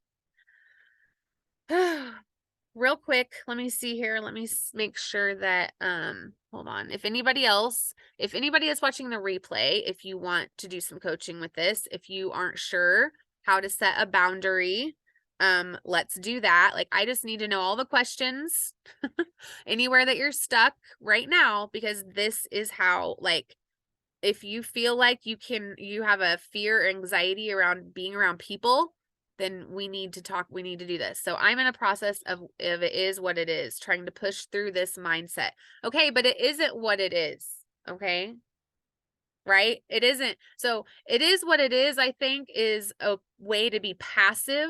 S1: real quick, let me see here. Let me make sure that, hold on. If anybody is watching the replay, if you want to do some coaching with this, if you aren't sure how to set a boundary, let's do that. Like, I just need to know all the questions anywhere that you're stuck right now, because this is how, like, if you feel like you have a fear or anxiety around being around people, then we need to talk. We need to do this. So I'm in a process of it is what it is, trying to push through this mindset. Okay. But it isn't what it is. Okay. Right. It isn't. So it is what it is, I think, is a way to be passive.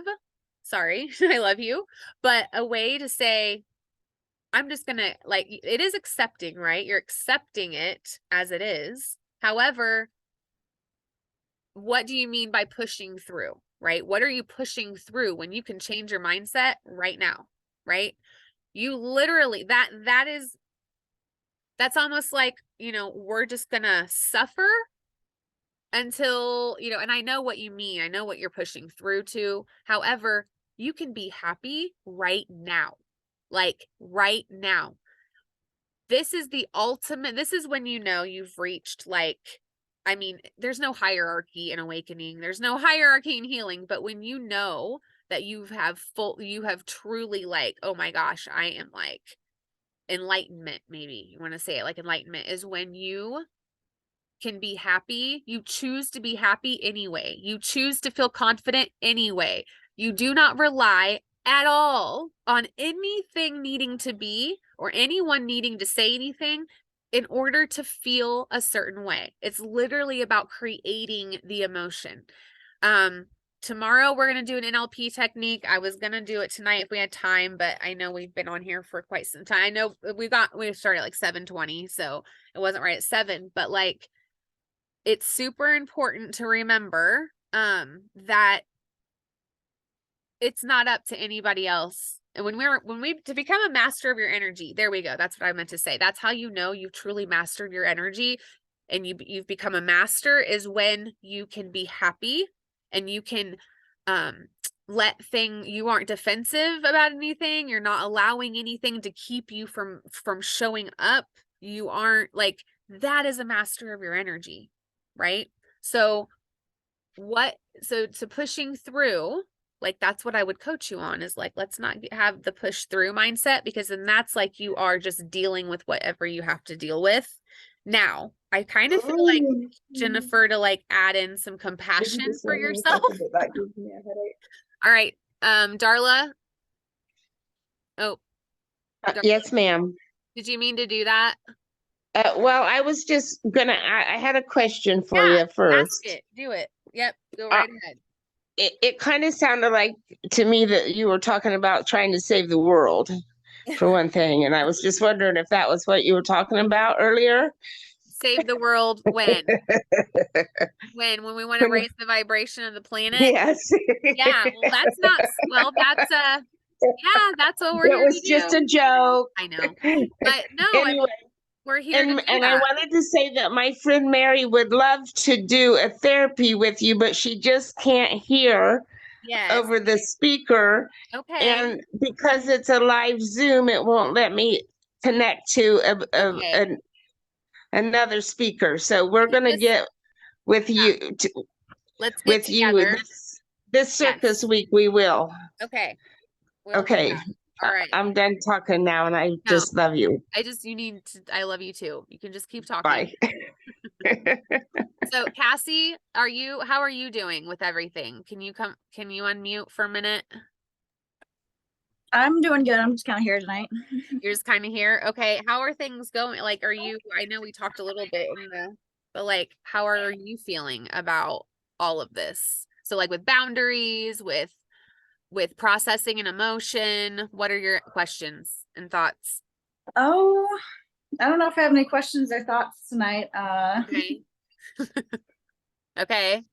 S1: Sorry. I love you. But a way to say, I'm just going to, like, it is accepting, right? You're accepting it as it is. However, what do you mean by pushing through, right? What are you pushing through when you can change your mindset right now, right? You literally, that's almost like, you know, we're just gonna suffer until, you know, and I know what you mean. I know what you're pushing through to. However, you can be happy right now, like right now. This is the ultimate, this is when you know you've reached, like, I mean, there's no hierarchy in awakening. There's no hierarchy in healing, but when you know that you have truly, like, oh my gosh, I am like enlightenment, maybe you want to say it, like enlightenment is when you can be happy. You choose to be happy anyway. You choose to feel confident anyway. You do not rely at all on anything needing to be or anyone needing to say anything in order to feel a certain way. It's literally about creating the emotion. Tomorrow we're going to do an NLP technique. I was going to do it tonight if we had time, but I know we've been on here for quite some time. I know we started at like 7:20, so it wasn't right at 7, but like, it's super important to remember, that it's not up to anybody else. And to become a master of your energy, there we go. That's what I meant to say. That's how you know you've truly mastered your energy and you've become a master, is when you can be happy and you can you aren't defensive about anything. You're not allowing anything to keep you from showing up. You aren't like, that is a master of your energy, right? So pushing through, like, that's what I would coach you on, is like, let's not have the push through mindset, because then that's like you are just dealing with whatever you have to deal with. Now, I kind of feel like, Jennifer, to like add in some compassion for yourself. All right. Darla. Oh. Darla.
S2: Yes, ma'am.
S1: Did you mean to do that?
S2: Well, I was just I had a question for you first.
S1: Ask it. Do it. Yep. Go right ahead.
S2: It kind of sounded like to me that you were talking about trying to save the world, for one thing. And I was just wondering if that was what you were talking about earlier.
S1: Save the world when? when we want to raise the vibration of the planet?
S2: Yes.
S1: Yeah. Well, that's what we're here to do.
S2: It was just a joke.
S1: I know. But no,
S2: anyway,
S1: we're here to do
S2: and
S1: that.
S2: I wanted to say that my friend Mary would love to do a therapy with you, but she just can't hear over the speaker.
S1: Okay.
S2: And because it's a live Zoom, it won't let me connect to another speaker. So we're going to get with you.
S1: Let's get together.
S2: This circus week, we will.
S1: Okay.
S2: Okay.
S1: All right.
S2: I'm done talking now, and I just love you.
S1: I love you too. You can just keep talking.
S2: Bye.
S1: So Cassie, how are you doing with everything? Can you unmute for a minute?
S5: I'm doing good. I'm just kind of here tonight.
S1: You're just kind of here. Okay. How are things going? Like, I know we talked a little bit but like, how are you feeling about all of this? So like with boundaries, with processing an emotion, what are your questions and thoughts?
S5: Oh, I don't know if I have any questions or thoughts tonight.
S1: Okay. Okay.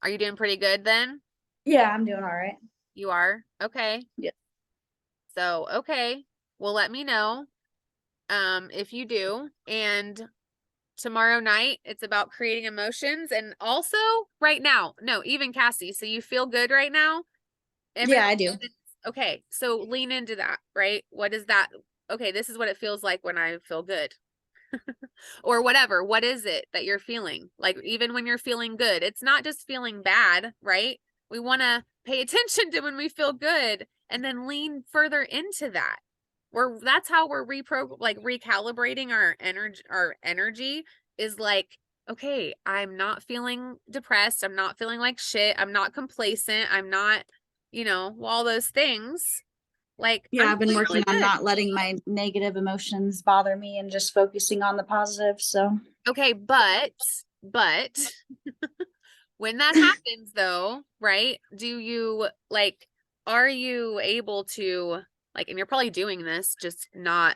S1: Are you doing pretty good then?
S5: Yeah, I'm doing all right.
S1: You are? Okay.
S5: Yeah.
S1: So, okay. Well, let me know if you do. And tomorrow night, it's about creating emotions. And also right now, no, even Cassie. So you feel good right now?
S5: Yeah, I do.
S1: Okay. So lean into that, right? What is that? Okay. This is what it feels like when I feel good. Or whatever. What is it that you're feeling? Like, even when you're feeling good, it's not just feeling bad, right? We want to pay attention to when we feel good and then lean further into that. That's how we're recalibrating our energy is like, okay, I'm not feeling depressed. I'm not feeling like shit. I'm not complacent. I'm not, all those things. Like,
S5: yeah, I've been working on not letting my negative emotions bother me and just focusing on the positive. So,
S1: okay. But when that happens though, right? Are you able to and you're probably doing this, just not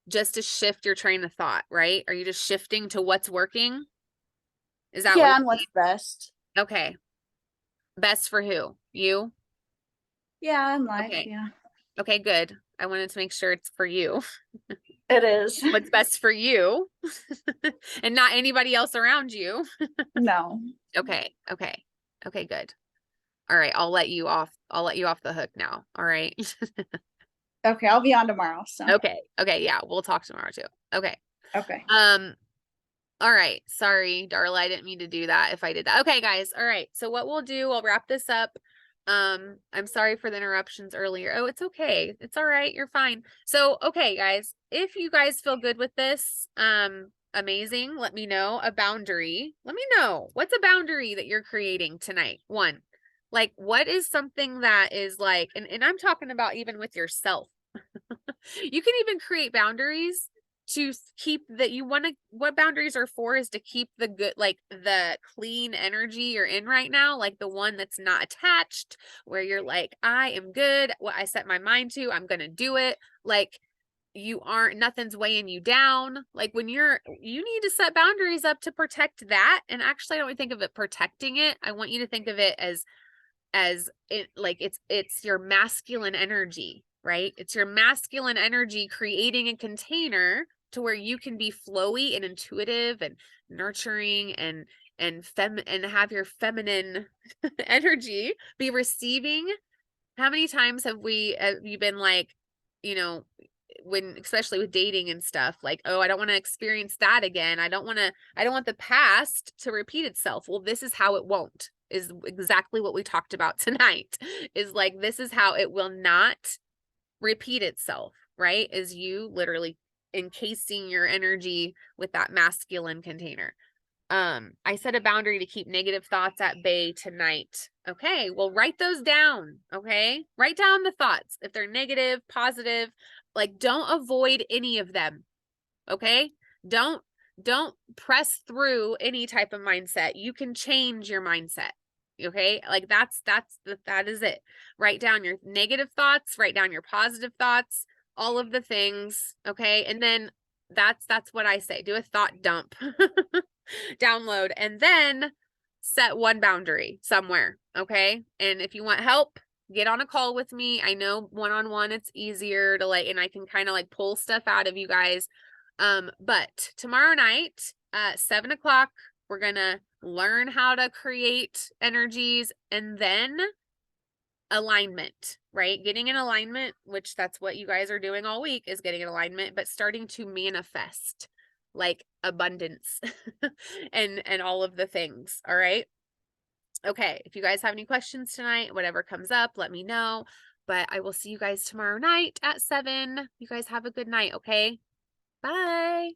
S1: just to shift your train of thought, right? Are you just shifting to what's working? Is that
S5: and what's best?
S1: Okay. Best for who? You?
S5: Yeah, in life.
S1: Okay.
S5: Yeah.
S1: Okay, good. I wanted to make sure it's for you.
S5: It is.
S1: What's best for you and not anybody else around you.
S5: No.
S1: Okay. Good. All right. I'll let you off the hook now. All right.
S5: Okay. I'll be on tomorrow. So.
S1: Okay. Yeah. We'll talk tomorrow too. Okay.
S5: Okay.
S1: All right. Sorry, Darla. I didn't mean to do that if I did that. Okay, guys. All right. So what we'll do, I'll wrap this up. I'm sorry for the interruptions earlier. Oh, it's okay. It's all right. You're fine. So, okay, guys, if you guys feel good with this, amazing. Let me know a boundary. Let me know what's a boundary that you're creating tonight. One, like what is something that is like, and I'm talking about even with yourself. You can even create boundaries to keep that you want to, what boundaries are for is to keep the good, like the clean energy you're in right now, like the one that's not attached, where you're like, I am good. What I set my mind to, I'm going to do it. Like you aren't, nothing's weighing you down. Like when you need to set boundaries up to protect that. And actually, I don't think of it protecting it. I want you to think of it as it, like it's your masculine energy, right? It's your masculine energy creating a container to where you can be flowy and intuitive and nurturing and have your feminine energy be receiving. How many times have you been like, you know, when, especially with dating and stuff, like, oh, I don't want to experience that again. I don't want the past to repeat itself. Well, this is how it won't, is exactly what we talked about tonight, is like, this is how it will not repeat itself, right? Is you literally encasing your energy with that masculine container. I set a boundary to keep negative thoughts at bay tonight. Okay, well, write those down. Okay, write down the thoughts. If they're negative, positive, like don't avoid any of them. Okay, don't press through any type of mindset. You can change your mindset. Okay, like that is it. Write down your negative thoughts, write down your positive thoughts, all of the things. Okay, and then that's what I say. Do a thought dump. Download, and then set one boundary somewhere. Okay, and if you want help, get on a call with me. I know one-on-one it's easier to like, and I can kind of like pull stuff out of you guys. But tomorrow night at 7 o'clock, we're gonna learn how to create energies, and then alignment, right? Getting in alignment, which that's what you guys are doing all week, is getting in alignment, but starting to manifest like abundance and all of the things. All right. Okay. If you guys have any questions tonight, whatever comes up, let me know. But I will see you guys tomorrow night at 7. You guys have a good night. Okay. Bye.